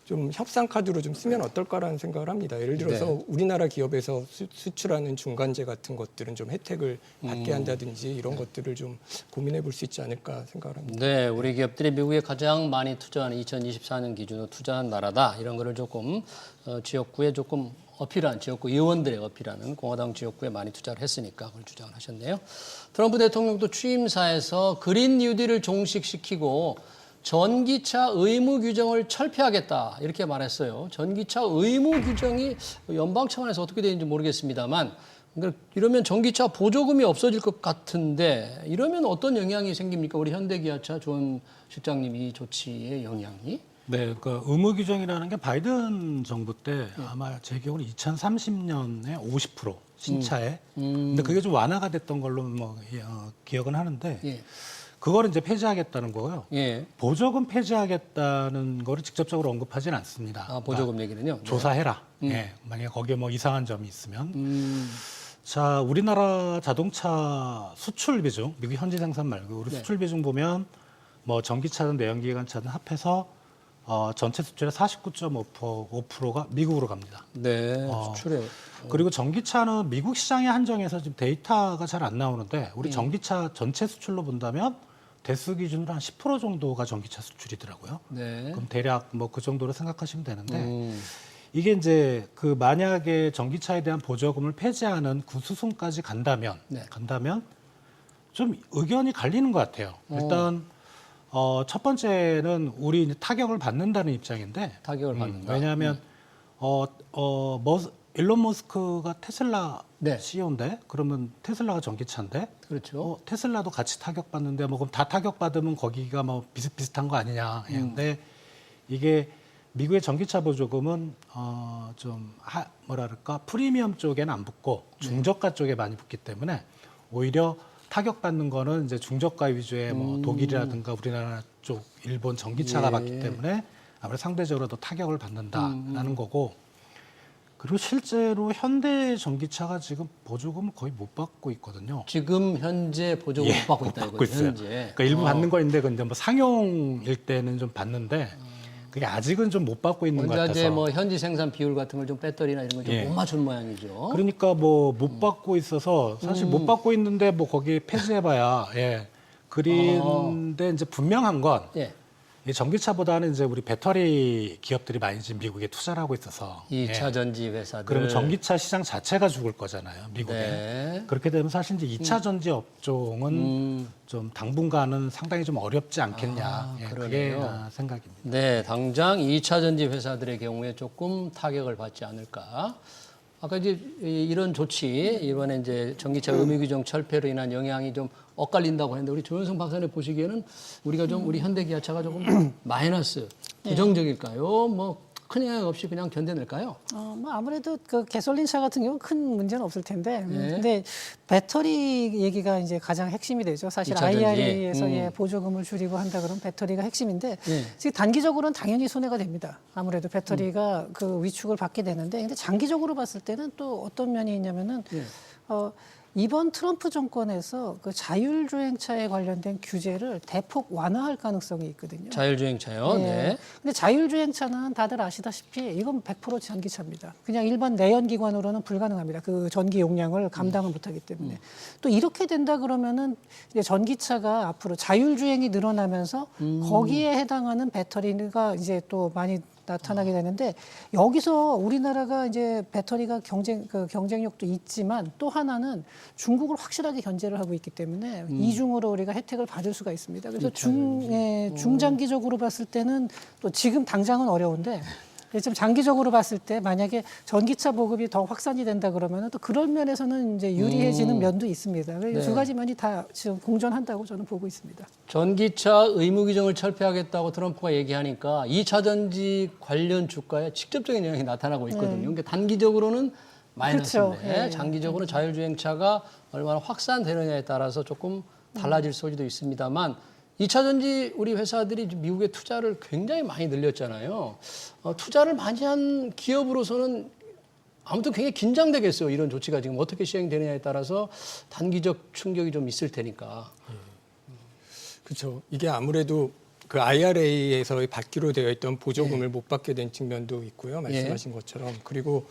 좀 협상 카드로 좀 쓰면 어떨까라는 생각을 합니다. 예를 들어서 우리나라 기업에서 수출하는 중간재 같은 것들은 좀 혜택을 받게 한다든지 이런 것들을 좀 고민해 볼 수 있지 않을까 생각을 합니다. 네, 우리 기업들이 미국에 가장 많이 투자하는 2024년 기준으로 투자한 나라다. 이런 거를 조금 지역구에 조금 어필한 지역구 의원들의 어필하는 공화당 지역구에 많이 투자를 했으니까 그걸 주장을 하셨네요. 트럼프 대통령도 취임사에서 그린 뉴딜을 종식시키고 전기차 의무 규정을 철폐하겠다 이렇게 말했어요. 전기차 의무 규정이 연방 차원에서 어떻게 되는지 모르겠습니다만 이러면 전기차 보조금이 없어질 것 같은데 이러면 어떤 영향이 생깁니까? 우리 현대기아차 조은 실장님 이 조치의 영향이? 네, 그 의무 규정이라는 게 바이든 정부 때 아마 제 기억으로 2030년에 50% 신차에. 근데 그게 좀 완화가 됐던 걸로 뭐 기억은 하는데 예. 그거를 이제 폐지하겠다는 거고요. 예. 보조금 폐지하겠다는 거를 직접적으로 언급하진 않습니다. 아, 보조금 얘기는요? 네. 조사해라. 예, 만약에 거기에 뭐 이상한 점이 있으면. 자, 우리나라 자동차 수출 비중, 미국 현지 생산 말고 우리 수출 비중 보면 뭐 전기차든 내연기관차든 합해서 전체 수출의 49.5%가 미국으로 갑니다. 네, 수출에. 그리고 전기차는 미국 시장에 한정해서 지금 데이터가 잘 안 나오는데 우리 전기차 전체 수출로 본다면 대수 기준으로 한 10% 정도가 전기차 수출이더라고요. 네. 그럼 대략 뭐 그 정도로 생각하시면 되는데 이게 이제 그 만약에 전기차에 대한 보조금을 폐지하는 그 수순까지 간다면 좀 의견이 갈리는 것 같아요. 일단 첫 번째는 우리 이제 타격을 받는다는 입장인데 타격을 받는다. 왜냐하면 일론 머스크가 테슬라 네. CEO인데 그러면 테슬라가 전기차인데 그렇죠. 테슬라도 같이 타격받는데 뭐 그럼 다 타격받으면 거기가 뭐 비슷비슷한 거 아니냐. 근데 이게 미국의 전기차 보조금은 뭐랄까 프리미엄 쪽에는 안 붙고 중저가 쪽에 많이 붙기 때문에 오히려 타격받는 거는 이제 중저가 위주의 뭐 독일이라든가 우리나라 쪽 일본 전기차가 받기 때문에 아무래도 상대적으로 더 타격을 받는다라는 거고. 그리고 실제로 현대 전기차가 지금 보조금을 거의 못 받고 있거든요. 지금 현재 보조금 못 받고 있다 이거죠. 있어요. 현재. 그러니까 일부 받는 거 있는데 근데 뭐 상용일 때는 좀 받는데 그게 아직은 좀 못 받고 있는 것 원자재 같아서. 뭐 현지 생산 비율 같은 걸 좀 배터리나 이런 걸 좀 못 맞춘 모양이죠. 그러니까 뭐 못 받고 있어서 사실 못 받고 있는데 뭐 거기 폐지해봐야 그런데 이제 분명한 건 예. 이 전기차보다는 이제 우리 배터리 기업들이 많이 지금 미국에 투자를 하고 있어서 2차 전지 회사들. 그러면 전기차 시장 자체가 죽을 거잖아요, 미국에. 네. 그렇게 되면 사실 이제 2차 전지 업종은 좀 당분간은 상당히 좀 어렵지 않겠냐. 그게 그러네요. 생각입니다. 네, 당장 2차 전지 회사들의 경우에 조금 타격을 받지 않을까. 아까 이제 이런 조치, 이번에 이제 전기차 의무 규정 철폐로 인한 영향이 좀 엇갈린다고 했는데 우리 조현성 박사님 보시기에는 우리가 좀 우리 현대 기아차가 조금 마이너스, 부정적일까요? 뭐 큰 영향 없이 그냥 견뎌낼까요? 뭐 아무래도 그 가솔린 차 같은 경우는 큰 문제는 없을 텐데, 네. 근데 배터리 얘기가 이제 가장 핵심이 되죠. 사실 2차 전지. IRA에서 보조금을 줄이고 한다 그러면 배터리가 핵심인데, 네. 지금 단기적으로는 당연히 손해가 됩니다. 아무래도 배터리가 그 위축을 받게 되는데, 근데 장기적으로 봤을 때는 또 어떤 면이 있냐면은 이번 트럼프 정권에서 그 자율주행차에 관련된 규제를 대폭 완화할 가능성이 있거든요. 자율주행차요. 네. 근데 자율주행차는 다들 아시다시피 이건 100% 전기차입니다. 그냥 일반 내연기관으로는 불가능합니다. 그 전기 용량을 감당을 못하기 때문에. 또 이렇게 된다 그러면은 이제 전기차가 앞으로 자율주행이 늘어나면서 거기에 해당하는 배터리가 이제 또 많이 나타나게 되는데, 여기서 우리나라가 이제 배터리가 경쟁력도 있지만 또 하나는 중국을 확실하게 견제를 하고 있기 때문에 이중으로 우리가 혜택을 받을 수가 있습니다. 그래서 중장기적으로 봤을 때는 또 지금 당장은 어려운데 좀 장기적으로 봤을 때 만약에 전기차 보급이 더 확산이 된다 그러면 또 그런 면에서는 이제 유리해지는 면도 있습니다. 네. 두 가지 면이 다 지금 공존한다고 저는 보고 있습니다. 전기차 의무 규정을 철폐하겠다고 트럼프가 얘기하니까 2차 전지 관련 주가에 직접적인 영향이 나타나고 있거든요. 그러니까 단기적으로는 마이너스인데 그렇죠. 네. 장기적으로는 자율주행차가 얼마나 확산되느냐에 따라서 조금 달라질 소지도 있습니다만 2차 전지 우리 회사들이 미국에 투자를 굉장히 많이 늘렸잖아요. 투자를 많이 한 기업으로서는 아무튼 굉장히 긴장되겠어요. 이런 조치가 지금 어떻게 시행되느냐에 따라서 단기적 충격이 좀 있을 테니까. 그렇죠. 이게 아무래도 그 IRA에서 받기로 되어 있던 보조금을 못 받게 된 측면도 있고요. 말씀하신 것처럼. 그리고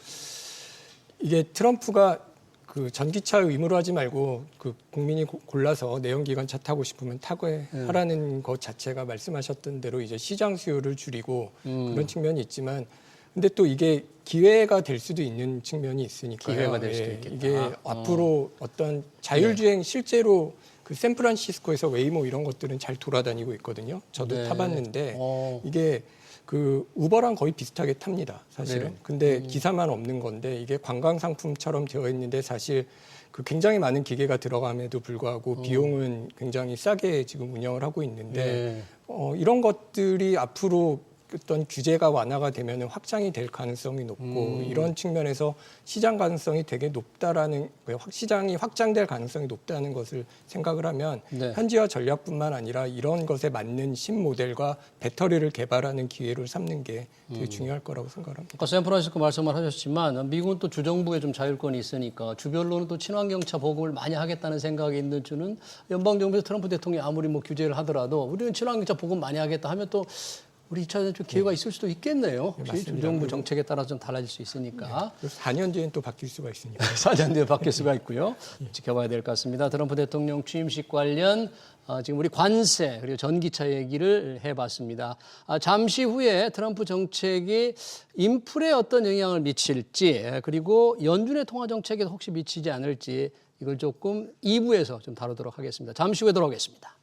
이게 트럼프가 그 전기차 의무로 하지 말고 그 국민이 골라서 내연기관 차 타고 싶으면 타고 하라는 것 자체가 말씀하셨던 대로 이제 시장 수요를 줄이고 그런 측면이 있지만, 근데 또 이게 기회가 될 수도 있는 측면이 있으니까요. 기회가 될 수도 있겠다. 이게 앞으로 어떤 자율주행 실제로 그 샌프란시스코에서 웨이모 이런 것들은 잘 돌아다니고 있거든요. 저도 네. 타봤는데 이게 그 우버랑 거의 비슷하게 탑니다, 사실은. 네. 근데 기사만 없는 건데 이게 관광 상품처럼 되어 있는데 사실 그 굉장히 많은 기계가 들어감에도 불구하고 비용은 굉장히 싸게 지금 운영을 하고 있는데 이런 것들이 앞으로 어떤 규제가 완화가 되면 확장이 될 가능성이 높고 이런 측면에서 시장 가능성이 되게 높다라는 시장이 확장될 가능성이 높다는 것을 생각을 하면 네. 현지화 전략뿐만 아니라 이런 것에 맞는 신모델과 배터리를 개발하는 기회를 삼는 게 되게 중요할 거라고 생각합니다. 아까 샌프란시스코 말씀을 하셨지만 미국은 또 주정부에 좀 자율권이 있으니까 주별로는 또 친환경차 보급을 많이 하겠다는 생각이 있는 주는 연방정부에서 트럼프 대통령이 아무리 뭐 규제를 하더라도 우리는 친환경차 보급 많이 하겠다 하면 또 우리 2차 좀 기회가 있을 수도 있겠네요. 혹시 주정부 정책에 따라 좀 달라질 수 있으니까. 그래서 4년 뒤엔 또 바뀔 수가 있으니까. 4년 뒤에 바뀔 수가 있고요. 지켜봐야 될 것 같습니다. 트럼프 대통령 취임식 관련 지금 우리 관세 그리고 전기차 얘기를 해봤습니다. 잠시 후에 트럼프 정책이 인플레에 어떤 영향을 미칠지 그리고 연준의 통화 정책에 혹시 미치지 않을지 이걸 조금 2부에서 좀 다루도록 하겠습니다. 잠시 후에 돌아오겠습니다.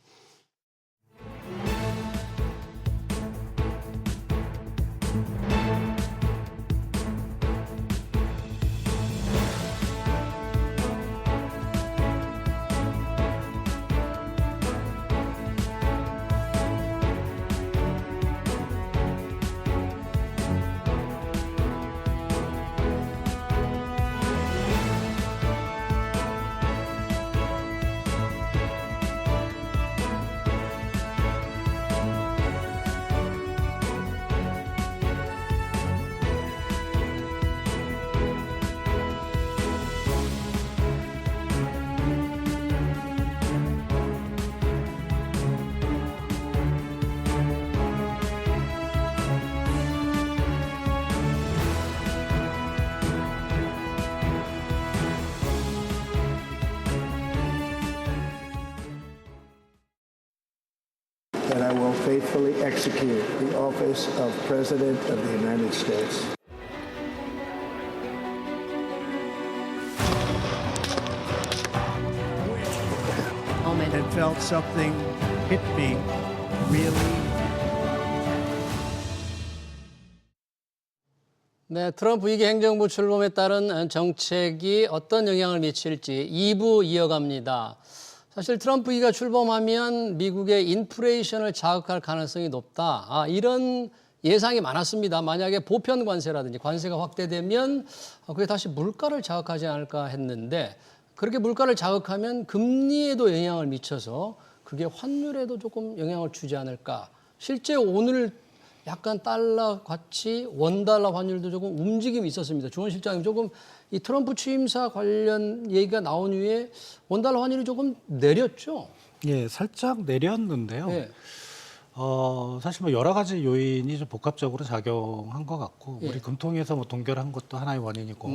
faithfully execute the office of President of the United States. And felt something hit me really. 네, 트럼프 2기 행정부 출범에 따른 정책이 어떤 영향을 미칠지 2부 이어갑니다. 사실 트럼프 2기가 출범하면 미국의 인플레이션을 자극할 가능성이 높다. 이런 예상이 많았습니다. 만약에 보편 관세라든지 관세가 확대되면 그게 다시 물가를 자극하지 않을까 했는데 그렇게 물가를 자극하면 금리에도 영향을 미쳐서 그게 환율에도 조금 영향을 주지 않을까. 실제 오늘 약간 달러 가치, 원달러 환율도 조금 움직임이 있었습니다. 주원 실장님 조금 이 트럼프 취임사 관련 얘기가 나온 이후에 원달러 환율이 조금 내렸죠? 예, 살짝 내렸는데요. 네. 사실 뭐 여러 가지 요인이 좀 복합적으로 작용한 것 같고 예. 우리 금통위에서 뭐 동결한 것도 하나의 원인이고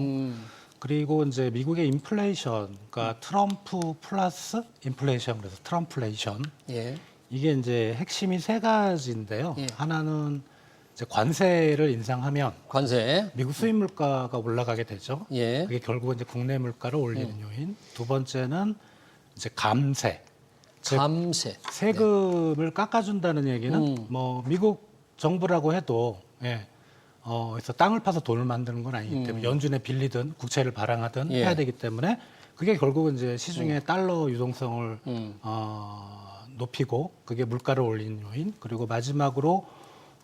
그리고 이제 미국의 인플레이션, 그러니까 트럼프 플러스 인플레이션, 그래서 트럼플레이션. 예. 이게 이제 핵심이 세 가지인데요. 예. 하나는 이제 관세를 인상하면 관세. 미국 수입 물가가 올라가게 되죠. 예. 그게 결국은 이제 국내 물가를 올리는 요인. 두 번째는 이제 감세. 즉 감세. 세금을 깎아준다는 얘기는 뭐 미국 정부라고 해도 그래서 땅을 파서 돈을 만드는 건 아니기 때문에 연준에 빌리든 국채를 발행하든 예. 해야 되기 때문에 그게 결국은 이제 시중의 달러 유동성을 높이고 그게 물가를 올리는 요인. 그리고 마지막으로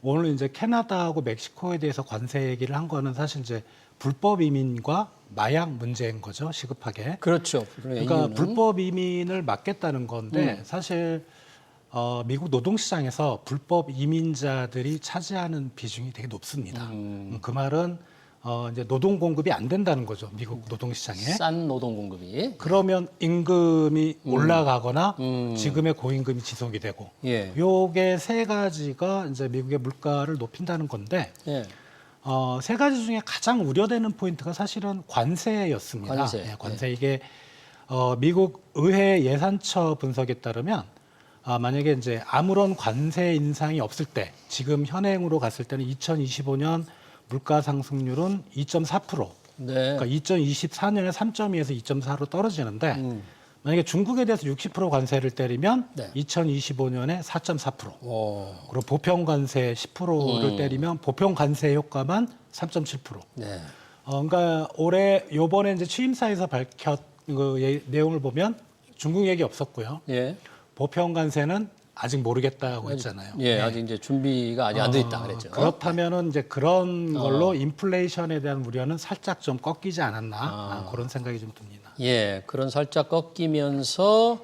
오늘 이제 캐나다하고 멕시코에 대해서 관세 얘기를 한 거는 사실 이제 불법 이민과 마약 문제인 거죠, 시급하게. 그렇죠. 그러니까 이유는. 불법 이민을 막겠다는 건데 사실 미국 노동시장에서 불법 이민자들이 차지하는 비중이 되게 높습니다. 그 말은 이제 노동 공급이 안 된다는 거죠, 미국 노동시장에. 싼 노동 공급이. 그러면 임금이 올라가거나 지금의 고임금이 지속이 되고, 예. 요게 세 가지가 이제 미국의 물가를 높인다는 건데. 예. 세 가지 중에 가장 우려되는 포인트가 사실은 관세였습니다. 관세. 예, 관세. 이게 미국 의회 예산처 분석에 따르면 만약에 이제 아무런 관세 인상이 없을 때 지금 현행으로 갔을 때는 2025년 물가 상승률은 2.4%. 네. 그러니까 2024년에 3.2에서 2.4로 떨어지는데 만약에 중국에 대해서 60% 관세를 때리면 네. 2025년에 4.4%. 오. 그리고 보편 관세 10%를 때리면 보편 관세 효과만 3.7%. 네. 그러니까 올해 요번에 이제 취임사에서 밝혔 그 내용을 보면 중국 얘기 없었고요. 예. 보편 관세는 아직 모르겠다고 했잖아요. 예, 네. 아직 이제 준비가 아직 안 돼 있다 그랬죠. 그렇다면은 이제 그런 걸로 인플레이션에 대한 우려는 살짝 좀 꺾이지 않았나 그런 생각이 좀 듭니다. 예, 그런 살짝 꺾이면서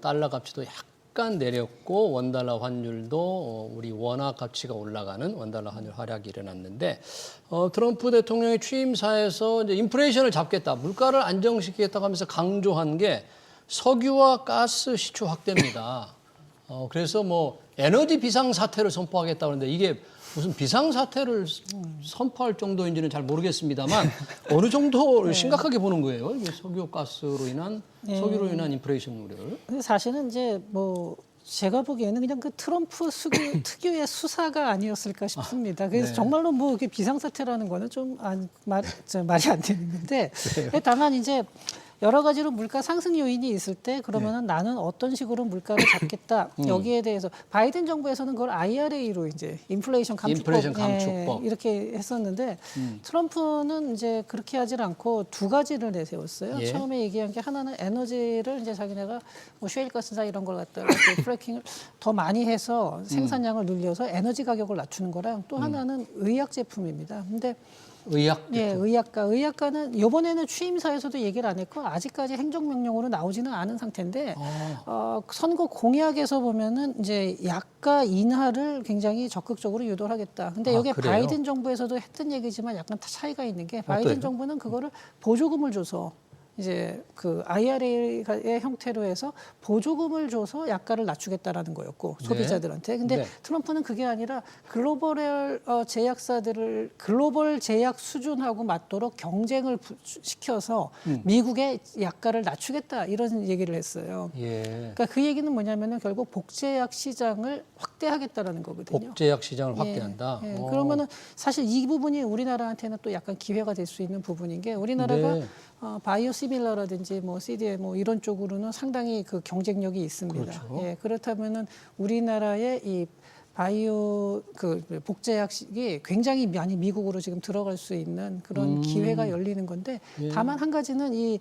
달러 가치도 약간 내렸고 원달러 환율도 우리 원화 가치가 올라가는 원달러 환율 하락이 일어났는데 트럼프 대통령의 취임사에서 이제 인플레이션을 잡겠다, 물가를 안정시키겠다고 하면서 강조한 게 석유와 가스 시추 확대입니다. 그래서 뭐 에너지 비상 사태를 선포하겠다고 하는데 이게 무슨 비상 사태를 선포할 정도인지는 잘 모르겠습니다만 어느 정도 심각하게 보는 거예요. 이게 석유 가스로 인한 석유로 인한 인플레이션 우려를. 근데 사실은 이제 뭐 제가 보기에는 그냥 그 트럼프 특유의 수사가 아니었을까 싶습니다. 그래서 네. 정말로 뭐 이렇게 비상사태라는 거는 좀 말이 안 되는 건데 다만 이제 여러 가지로 물가 상승 요인이 있을 때 그러면은 나는 어떤 식으로 물가를 잡겠다 여기에 대해서 바이든 정부에서는 그걸 IRA로 이제 인플레이션 감축법 이렇게 했었는데 트럼프는 이제 그렇게 하질 않고 두 가지를 내세웠어요. 예. 처음에 얘기한 게 하나는 에너지를 이제 자기네가 뭐 셰일가스나 이런 걸 갖다가 프래킹을 더 많이 해서 생산량을 늘려서 에너지 가격을 낮추는 거랑 또 하나는 의약 제품입니다. 근데 의약. 예, 의약가는 이번에는 취임사에서도 얘기를 안 했고 아직까지 행정명령으로 나오지는 않은 상태인데 선거 공약에서 보면은 이제 약가 인하를 굉장히 적극적으로 유도를 하겠다. 근데 여기 그래요? 바이든 정부에서도 했던 얘기지만 약간 차이가 있는 게 바이든 어때요? 정부는 그거를 보조금을 줘서 이제 그 IRA의 형태로 해서 보조금을 줘서 약가를 낮추겠다라는 거였고 소비자들한테. 근데 네. 트럼프는 그게 아니라 글로벌 제약사들을 글로벌 제약 수준하고 맞도록 경쟁을 시켜서 미국의 약가를 낮추겠다 이런 얘기를 했어요. 예. 그러니까 그 얘기는 뭐냐면은 결국 복제약 시장을 확대하겠다라는 거거든요. 복제약 시장을 확대한다. 예, 어. 그러면은 사실 이 부분이 우리나라한테는 또 약간 기회가 될 수 있는 부분인 게 우리나라가 네. 바이오시밀러라든지 뭐 CDMO 이런 쪽으로는 상당히 그 경쟁력이 있습니다. 그렇죠. 예, 그렇다면은 우리나라의 이 바이오 그 복제약이 굉장히 많이 미국으로 지금 들어갈 수 있는 그런 기회가 열리는 건데 다만 한 가지는 이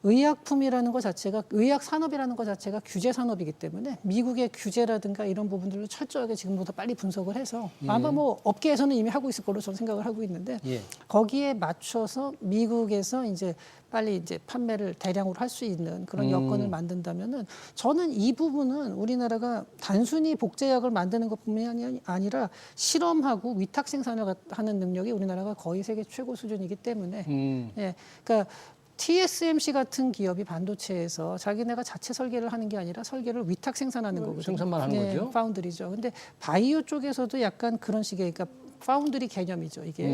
의약품이라는 것 자체가 의약 산업이라는 것 자체가 규제 산업이기 때문에 미국의 규제라든가 이런 부분들을 철저하게 지금보다 빨리 분석을 해서 아마 뭐 업계에서는 이미 하고 있을 걸로 저는 생각을 하고 있는데 예. 거기에 맞춰서 미국에서 이제 빨리 이제 판매를 대량으로 할 수 있는 그런 여건을 만든다면은 저는 이 부분은 우리나라가 단순히 복제약을 만드는 것뿐만이 아니라 실험하고 위탁 생산을 하는 능력이 우리나라가 거의 세계 최고 수준이기 때문에 예, 그러니까 TSMC 같은 기업이 반도체에서 자기네가 자체 설계를 하는 게 아니라 설계를 위탁 생산하는 거거든요. 생산만 하는 거죠? 파운드리죠. 근데 바이오 쪽에서도 약간 그런 식의 그러니까 파운드리 개념이죠. 이게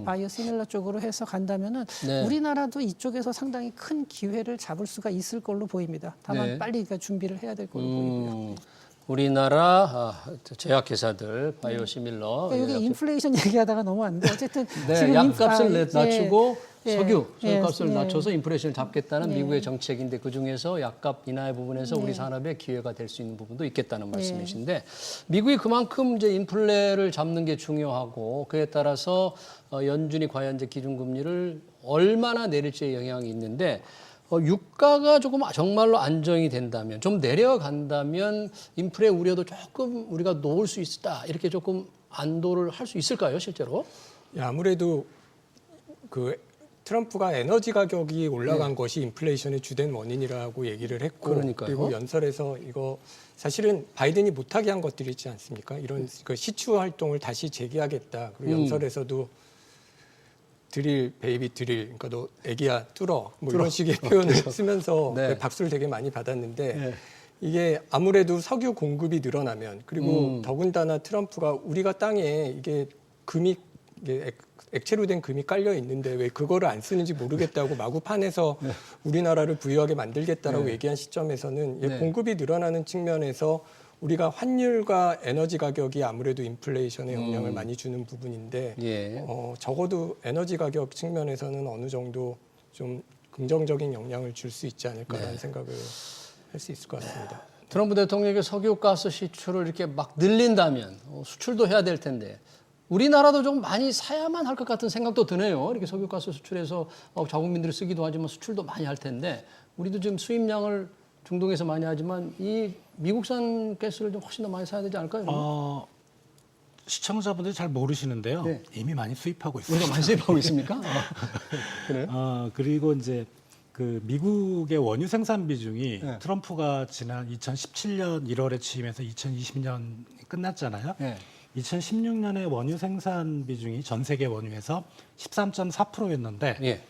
바이오 시밀러 쪽으로 해서 간다면은 네. 우리나라도 이쪽에서 상당히 큰 기회를 잡을 수가 있을 걸로 보입니다. 다만 네. 빨리 그러니까 준비를 해야 될 걸로 보이고요. 우리나라 제약회사들 바이오시밀러 그러니까 여기 인플레이션 얘기하다가 너무 안 돼. 어쨌든 네, 지금 약값을 낮추고 석유 예, 값을 예. 낮춰서 인플레이션을 잡겠다는 미국의 정책인데 그 중에서 약값 인하의 부분에서 네. 우리 산업에 기회가 될 수 있는 부분도 있겠다는 말씀이신데 미국이 그만큼 이제 인플레를 잡는 게 중요하고 그에 따라서 연준이 과연 이제 기준금리를 얼마나 내릴지에 영향이 있는데 유가가 조금 정말로 안정이 된다면 좀 내려간다면 인플레 우려도 조금 우리가 놓을 수 있다 이렇게 조금 안도를 할 수 있을까요 실제로? 예, 아무래도 그 트럼프가 에너지 가격이 올라간 것이 인플레이션의 주된 원인이라고 얘기를 했고 그러니까요. 그리고 연설에서 이거 사실은 바이든이 못하게 한 것들이 있지 않습니까? 이런 그 시추 활동을 다시 재개하겠다. 그리고 연설에서도 드릴 베이비 드릴 그러니까 너 애기야 뚫어 뭐 이런 식의 표현을 쓰면서 네. 박수를 되게 많이 받았는데 네. 이게 아무래도 석유 공급이 늘어나면 그리고 더군다나 트럼프가 우리가 땅에 이게 금이 이게 액체로 된 금이 깔려 있는데 왜 그거를 안 쓰는지 모르겠다고 마구 파내서 우리나라를 부유하게 만들겠다라고 얘기한 시점에서는 네. 공급이 늘어나는 측면에서 우리가 환율과 에너지 가격이 아무래도 인플레이션에 영향을 많이 주는 부분인데 예. 적어도 에너지 가격 측면에서는 어느 정도 좀 긍정적인 영향을 줄 수 있지 않을까라는 생각을 할 수 있을 것 같습니다. 트럼프 대통령이 석유가스 시출을 이렇게 막 늘린다면 수출도 해야 될 텐데 우리나라도 좀 많이 사야만 할 것 같은 생각도 드네요. 이렇게 석유가스 수출해서 자국민들이 쓰기도 하지만 수출도 많이 할 텐데 우리도 지금 수입량을 중동에서 많이 하지만 이 미국산 가스를 좀 훨씬 더 많이 사야 되지 않을까요? 시청자분들이 잘 모르시는데요. 네. 이미 많이 수입하고 있습니다. 우리가 많이 수입하고 있습니까? 그래요? 그리고 이제 그 미국의 원유 생산 비중이 네. 트럼프가 지난 2017년 1월에 취임해서 2020년 끝났잖아요. 네. 2016년에 원유 생산 비중이 전 세계 원유에서 13.4%였는데 예.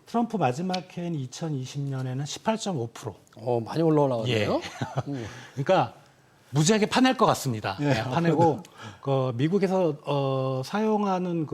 트럼프 마지막 해인 2020년에는 18.5%. 많이 올라오네요. 그러니까 무지하게 파낼 것 같습니다. 네, 파내고 미국에서 사용하는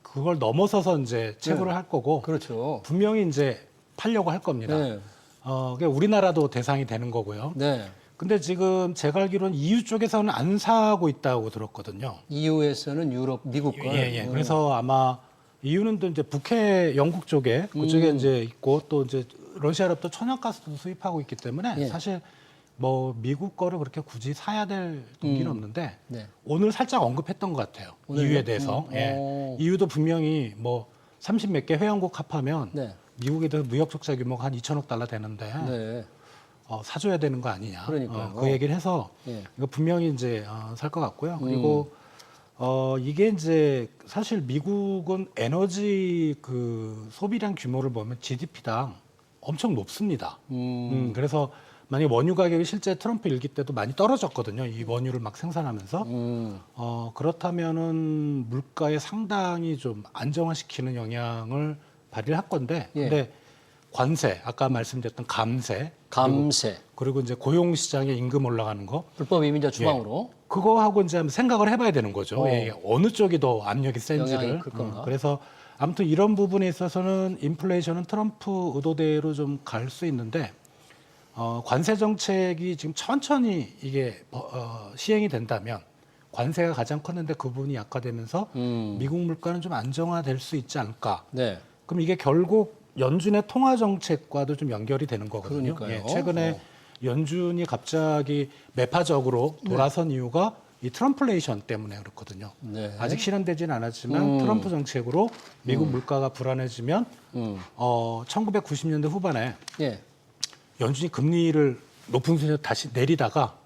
그걸 넘어서서 이제 채굴을 할 거고 그렇죠. 분명히 이제 팔려고 할 겁니다. 네. 그러니까 우리나라도 대상이 되는 거고요. 네. 근데 지금 제가 알기로는 EU 쪽에서는 안 사고 있다고 들었거든요. EU에서는 유럽, 미국 걸. 예. 그래서 아마 EU는 또 이제 북해 영국 쪽에 그쪽에 이제 있고 또 이제 러시아로부터 천연가스도 수입하고 있기 때문에 예. 사실 뭐 미국 거를 그렇게 굳이 사야 될 동기는 없는데 네. 오늘 살짝 언급했던 것 같아요. 오늘요? EU에 대해서. 예. EU도 분명히 뭐 30 몇 개 회원국 합하면 네. 미국에 대해서 무역 적자 규모가 한 2천억 달러 되는데 네. 사줘야 되는 거 아니냐. 그러니까요. 그 얘기를 해서 예. 이거 분명히 이제 살 것 같고요. 그리고 이게 이제 사실 미국은 에너지 그 소비량 규모를 보면 GDP당 엄청 높습니다. 그래서 만약 원유 가격이 실제 트럼프 일기 때도 많이 떨어졌거든요. 이 원유를 막 생산하면서 그렇다면은 물가에 상당히 좀 안정화시키는 영향을 발휘할 건데, 예. 근데 관세, 아까 말씀드렸던 감세, 감세, 그리고 이제 고용 시장에 임금 올라가는 거, 불법 이민자 추방으로 그거하고 이제 한번 생각을 해봐야 되는 거죠. 예, 어느 쪽이 더 압력이 센지를. 영향이 클 건가? 그래서 아무튼 이런 부분에 있어서는 인플레이션은 트럼프 의도대로 좀 갈 수 있는데 관세 정책이 지금 천천히 이게 시행이 된다면 관세가 가장 컸는데 그 부분이 약화되면서 미국 물가는 좀 안정화될 수 있지 않을까. 네. 그럼 이게 결국 연준의 통화 정책과도 좀 연결이 되는 거거든요. 그러니까요. 최근에 연준이 갑자기 매파적으로 돌아선 이유가 이 트럼플레이션 때문에 그렇거든요. 네. 아직 실현되지는 않았지만 트럼프 정책으로 미국 물가가 불안해지면 1990년대 후반에 예. 연준이 금리를 높은 수준에서 다시 내리다가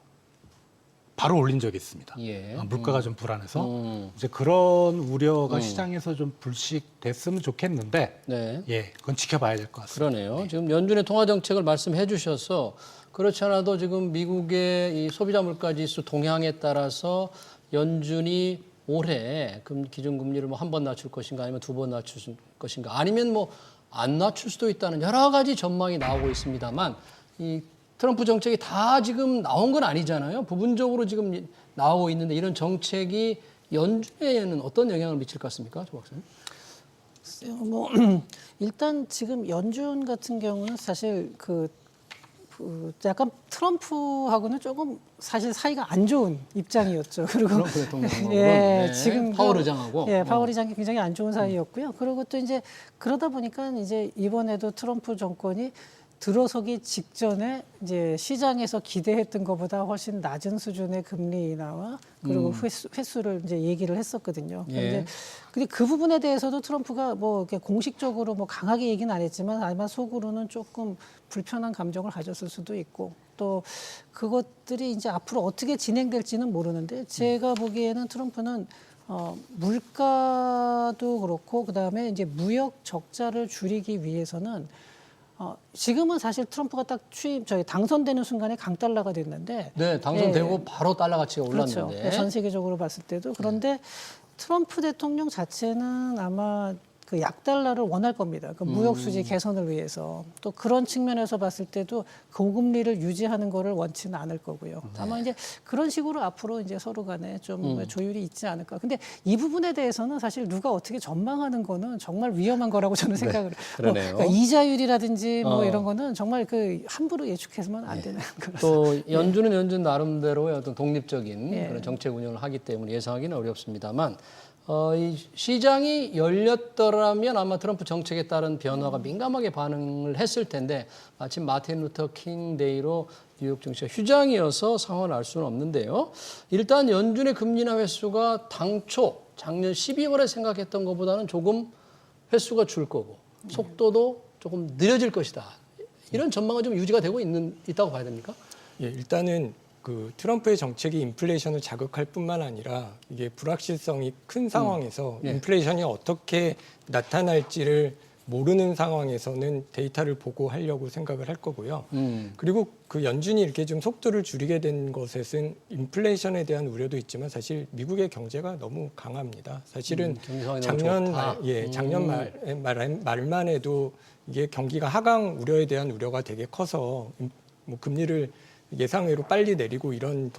바로 올린 적이 있습니다. 예. 물가가 좀 불안해서 이제 그런 우려가 시장에서 좀 불식됐으면 좋겠는데 네. 예, 그건 지켜봐야 될 것 같습니다. 그러네요. 지금 연준의 통화 정책을 말씀해 주셔서 그렇지 않아도 지금 미국의 이 소비자 물가 지수 동향에 따라서 연준이 올해 기준금리를 뭐 한 번 낮출 것인가 아니면 두 번 낮출 것인가 아니면 뭐 안 낮출 수도 있다는 여러 가지 전망이 나오고 있습니다만 이 트럼프 정책이 다 지금 나온 건 아니잖아요. 부분적으로 지금 나오고 있는데 이런 정책이 연준에는 어떤 영향을 미칠 것 같습니까, 조 박사님? 글쎄요, 뭐 일단 지금 연준 같은 경우는 사실 그 약간 트럼프하고는 조금 사실 사이가 안 좋은 입장이었죠. 그리고 트럼프 대통령하고 예, 네. 지금 파월 의장하고 예, 파월 의장이 굉장히 안 좋은 사이였고요. 그리고 또 이제 그러다 보니까 이제 이번에도 트럼프 정권이 들어서기 직전에 이제 시장에서 기대했던 것보다 훨씬 낮은 수준의 금리 인하와 그리고 횟수를 이제 얘기를 했었거든요. 예. 근데 그 부분에 대해서도 트럼프가 뭐 이렇게 공식적으로 뭐 강하게 얘기는 안 했지만 아마 속으로는 조금 불편한 감정을 가졌을 수도 있고 또 그것들이 이제 앞으로 어떻게 진행될지는 모르는데 제가 보기에는 트럼프는 물가도 그렇고 그다음에 이제 무역 적자를 줄이기 위해서는 지금은 사실 트럼프가 딱 당선되는 순간에 강달러가 됐는데 네, 당선되고 예, 바로 달러 가치가 그렇죠. 올랐는데 전 세계적으로 봤을 때도 그런데 트럼프 대통령 자체는 아마 그 약달러를 원할 겁니다. 그 무역 수지 개선을 위해서 또 그런 측면에서 봤을 때도 고금리를 유지하는 거를 원치는 않을 거고요. 다만 이제 그런 식으로 앞으로 이제 서로 간에 좀 조율이 있지 않을까. 근데 이 부분에 대해서는 사실 누가 어떻게 전망하는 거는 정말 위험한 거라고 저는 생각을 해요. 그러네요. 그러니까 이자율이라든지 뭐 이런 거는 정말 그 함부로 예측해서는 안 되는 거라서. 또 연준은 연준 나름대로의 어떤 독립적인 예. 그런 정책 운영을 하기 때문에 예상하기는 어렵습니다만 이 시장이 열렸더라면 아마 트럼프 정책에 따른 변화가 민감하게 반응을 했을 텐데 마침 마틴 루터 킹 데이로 뉴욕 증시가 휴장이어서 상황을 알 수는 없는데요. 일단 연준의 금리 인하 횟수가 당초 작년 12월에 생각했던 것보다는 조금 횟수가 줄 거고 속도도 조금 느려질 것이다. 이런 전망은 좀 유지가 되고 있다고 봐야 됩니까? 예, 일단은 그 트럼프의 정책이 인플레이션을 자극할 뿐만 아니라 이게 불확실성이 큰 상황에서 예. 인플레이션이 어떻게 나타날지를 모르는 상황에서는 데이터를 보고 하려고 생각을 할 거고요. 그리고 그 연준이 이렇게 좀 속도를 줄이게 된 것은 인플레이션에 대한 우려도 있지만 사실 미국의 경제가 너무 강합니다. 사실은 작년 말만 해도 이게 경기가 하강 우려에 대한 우려가 되게 커서 뭐 금리를 예상외로 빨리 내리고 이런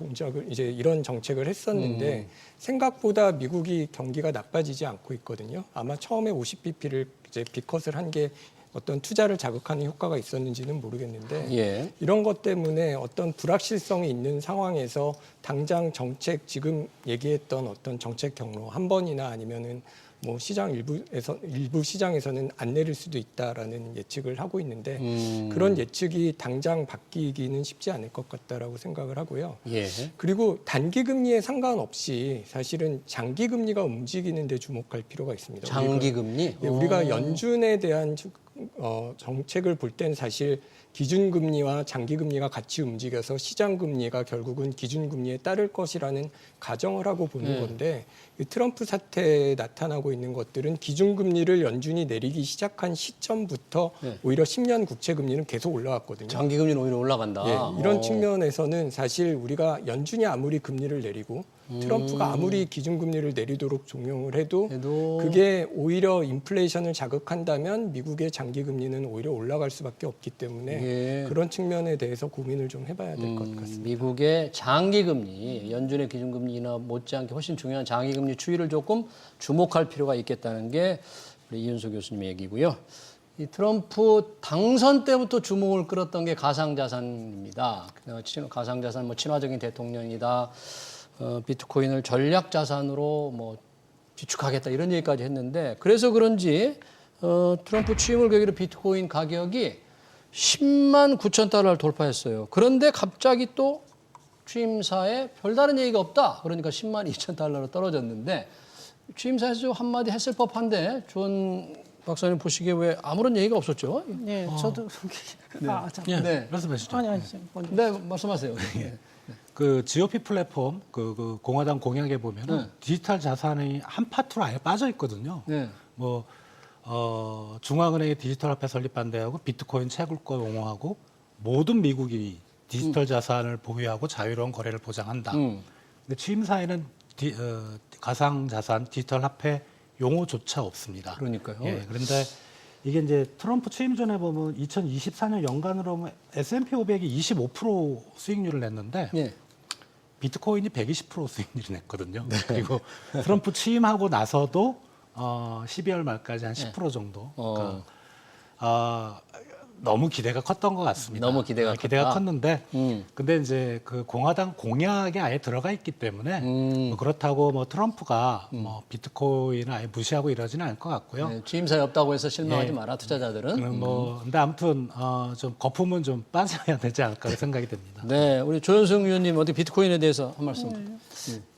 이런 정책을 했었는데 생각보다 미국이 경기가 나빠지지 않고 있거든요. 아마 처음에 50bp를 이제 비컷을 한 게 어떤 투자를 자극하는 효과가 있었는지는 모르겠는데 예. 이런 것 때문에 어떤 불확실성이 있는 상황에서 당장 정책 지금 얘기했던 어떤 정책 경로 한 번이나 아니면은 뭐 시장 일부 시장에서는 안 내릴 수도 있다라는 예측을 하고 있는데 그런 예측이 당장 바뀌기는 쉽지 않을 것 같다라고 생각을 하고요. 예. 그리고 단기 금리에 상관없이 사실은 장기 금리가 움직이는 데 주목할 필요가 있습니다. 장기 금리? 우리가 연준에 대한 정책을 볼 때는 사실 기준금리와 장기금리가 같이 움직여서 시장금리가 결국은 기준금리에 따를 것이라는 가정을 하고 보는 건데 이 트럼프 사태에 나타나고 있는 것들은 기준금리를 연준이 내리기 시작한 시점부터 오히려 10년 국채금리는 계속 올라왔거든요. 장기 금리는 오히려 올라간다. 예, 이런 측면에서는 사실 우리가 연준이 아무리 금리를 내리고 트럼프가 아무리 기준금리를 내리도록 종용을 해도 해도 그게 오히려 인플레이션을 자극한다면 미국의 장기금리는 오히려 올라갈 수밖에 없기 때문에 예. 그런 측면에 대해서 고민을 좀 해봐야 될 것 같습니다. 미국의 장기금리, 연준의 기준금리나 못지않게 훨씬 중요한 장기금리 추이를 조금 주목할 필요가 있겠다는 게 우리 이윤수 교수님의 얘기고요. 이 트럼프 당선 때부터 주목을 끌었던 게 가상자산입니다. 가상자산, 뭐 친화적인 대통령이다, 비트코인을 전략 자산으로 뭐 비축하겠다 이런 얘기까지 했는데 그래서 그런지 트럼프 취임을 계기로 비트코인 가격이 10만 9천 달러를 돌파했어요. 그런데 갑자기 또 취임사에 별다른 얘기가 없다. 그러니까 10만 2천 달러로 떨어졌는데 취임사에서 좀 한마디 했을 법한데 조원 박사님 보시기에 왜 아무런 얘기가 없었죠? 네, 저도 참. 예, 네. 말씀하시죠. 아니 먼저. 네, 말씀하세요. 그 GOP 플랫폼 그 공화당 공약에 보면은 디지털 자산이 한 파트로 아예 빠져 있거든요. 네. 뭐 중앙은행의 디지털 화폐 설립 반대하고 비트코인 채굴권 옹호하고 모든 미국인이 디지털 자산을 보유하고 자유로운 거래를 보장한다. 근데 취임사에는 가상 자산, 디지털 화폐 용어조차 없습니다. 그러니까요. 예, 그런데 이게 이제 트럼프 취임 전에 보면 2024년 연간으로 보면 S&P 500이 25% 수익률을 냈는데 네. 비트코인이 120% 수익률을 냈거든요. 그리고 트럼프 취임하고 나서도 12월 말까지 한 10% 정도. 그러니까, 너무 기대가 컸던 것 같습니다. 너무 기대가 컸다. 컸는데, 근데 이제 그 공화당 공약에 아예 들어가 있기 때문에 뭐 그렇다고 뭐 트럼프가 뭐 비트코인을 아예 무시하고 이러지는 않을 것 같고요. 네, 취임사에 없다고 해서 실망하지 예. 마라 투자자들은. 근데 아무튼 좀 거품은 좀 빠져야 되지 않을까 생각이 듭니다. 네, 우리 조현승 위원님 어떻게 비트코인에 대해서 한 말씀.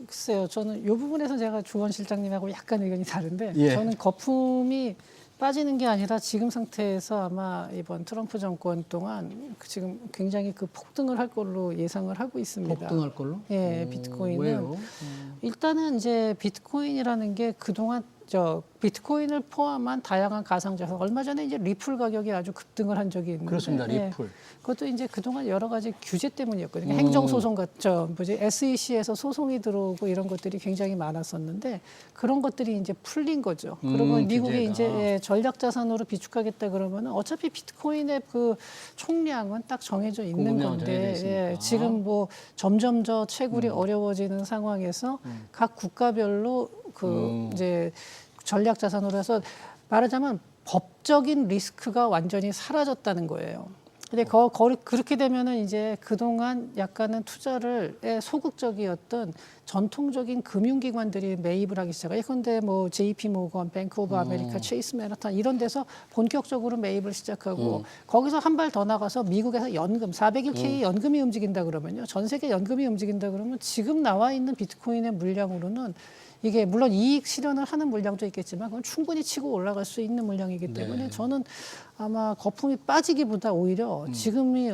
글쎄요, 저는 이 부분에서 제가 주원 실장님하고 약간 의견이 다른데 예. 저는 거품이 빠지는 게 아니라 지금 상태에서 아마 이번 트럼프 정권 동안 지금 굉장히 그 폭등을 할 걸로 예상을 하고 있습니다. 폭등할 걸로? 예, 비트코인은 왜요? 일단은 이제 비트코인이라는 게 그동안 비트코인을 포함한 다양한 가상자산 얼마 전에 이제 리플 가격이 아주 급등을 한 적이 있는데 그렇습니다. 리플. 그것도 이제 그동안 여러 가지 규제 때문이었거든요. 행정소송 SEC에서 소송이 들어오고 이런 것들이 굉장히 많았었는데 그런 것들이 이제 풀린 거죠. 그러면 미국이 규제가. 이제 전략 자산으로 비축하겠다 그러면은 어차피 비트코인의 그 총량은 딱 정해져 있는 공급량은 정해져 건데 있으니까. 지금 뭐 점점 채굴이 어려워지는 상황에서 각 국가별로 이제 전략 자산으로 해서 말하자면 법적인 리스크가 완전히 사라졌다는 거예요. 근데 그렇게 되면은 이제 그동안 약간은 투자를 소극적이었던 전통적인 금융기관들이 매입을 하기 시작해요. 예컨대 뭐 JP 모건, 뱅크 오브 아메리카, 체이스 맨하탄 이런 데서 본격적으로 매입을 시작하고 거기서 한 발 더 나가서 미국에서 연금 401k 연금이 움직인다 그러면요. 전 세계 연금이 움직인다 그러면 지금 나와 있는 비트코인의 물량으로는 이게 물론 이익 실현을 하는 물량도 있겠지만 그건 충분히 치고 올라갈 수 있는 물량이기 때문에 저는 아마 거품이 빠지기보다 오히려 지금이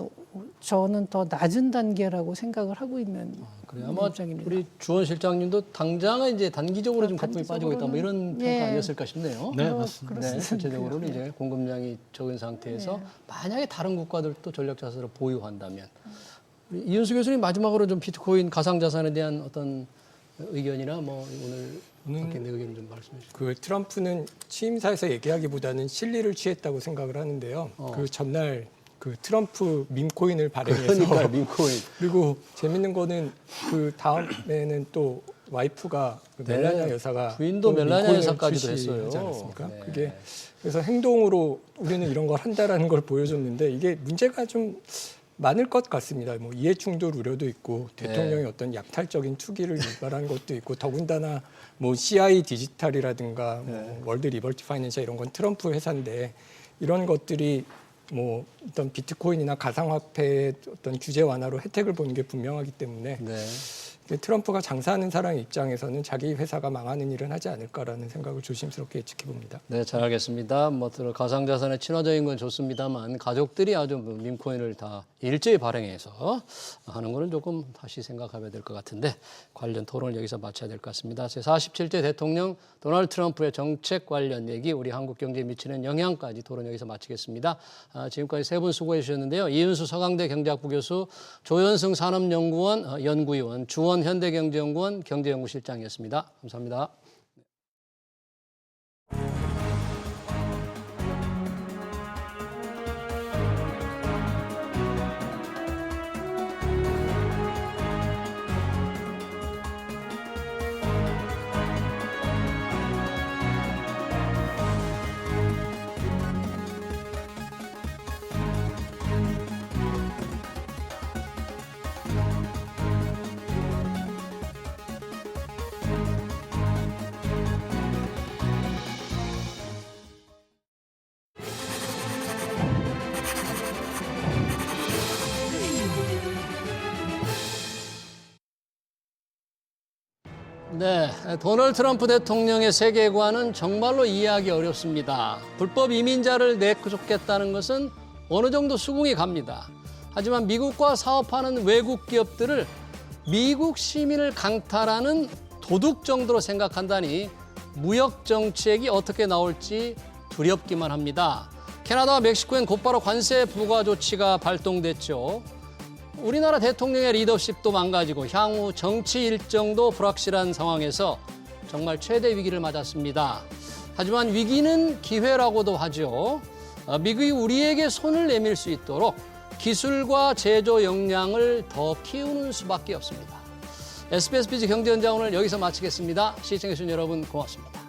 저는 더 낮은 단계라고 생각을 하고 있는 그래요. 아마 입장입니다. 우리 주원 실장님도 당장은 이제 단기적으로 좀 거품이 빠지고 있다 뭐 이런 평가 예. 아니었을까 싶네요. 네, 맞습니다. 네, 전체적으로는 이제 공급량이 적은 상태에서 만약에 다른 국가들도 전략 자산을 보유한다면 우리 이윤수 교수님 마지막으로 좀 비트코인 가상 자산에 대한 어떤 의견이나 뭐 오늘 바뀐 의견을 좀 말씀해 주시죠. 그 트럼프는 취임사에서 얘기하기보다는 실리를 취했다고 생각을 하는데요. 그 전날 그 트럼프 밈코인을 발행해서 그러니까 밈코인. 그리고 재밌는 거는 그 다음에는 또 와이프가 그 네. 멜라니아 여사가 부인도 또 멜라니아 밈코인을 여사까지도 출시하지 했어요. 않았습니까? 네. 그게 그래서 행동으로 우리는 이런 걸 한다라는 걸 보여줬는데 이게 문제가 좀 많을 것 같습니다. 뭐 이해충돌 우려도 있고 대통령의 어떤 약탈적인 투기를 유발한 것도 있고 더군다나 뭐 CI 디지털이라든가 뭐 월드 리버티 파이낸셜 이런 건 트럼프 회사인데 이런 것들이 뭐 어떤 비트코인이나 가상화폐의 어떤 규제 완화로 혜택을 보는 게 분명하기 때문에 네. 트럼프가 장사하는 사람 입장에서는 자기 회사가 망하는 일은 하지 않을까라는 생각을 조심스럽게 예측해 봅니다. 네, 잘 알겠습니다. 뭐 가상자산에 친화적인 건 좋습니다만 가족들이 아주 밈코인을 다 일제히 발행해서 하는 거는 조금 다시 생각해야 될 것 같은데 관련 토론을 여기서 마쳐야 될 것 같습니다. 제47대 대통령 도널드 트럼프의 정책 관련 얘기, 우리 한국 경제에 미치는 영향까지 토론 여기서 마치겠습니다. 지금까지 세 분 수고해 주셨는데요. 이윤수 서강대 경제학부 교수, 조현승 산업연구원 연구위원, 주원 김성원 현대경제연구원 경제연구실장이었습니다. 감사합니다. 네, 도널드 트럼프 대통령의 세계관은 정말로 이해하기 어렵습니다. 불법 이민자를 내쫓겠다는 것은 어느 정도 수긍이 갑니다. 하지만 미국과 사업하는 외국 기업들을 미국 시민을 강탈하는 도둑 정도로 생각한다니 무역 정책이 어떻게 나올지 두렵기만 합니다. 캐나다와 멕시코엔 곧바로 관세 부과 조치가 발동됐죠. 우리나라 대통령의 리더십도 망가지고 향후 정치 일정도 불확실한 상황에서 정말 최대 위기를 맞았습니다. 하지만 위기는 기회라고도 하죠. 미국이 우리에게 손을 내밀 수 있도록 기술과 제조 역량을 더 키우는 수밖에 없습니다. SBS 비즈 경제 현장 오늘 여기서 마치겠습니다. 시청해주신 여러분 고맙습니다.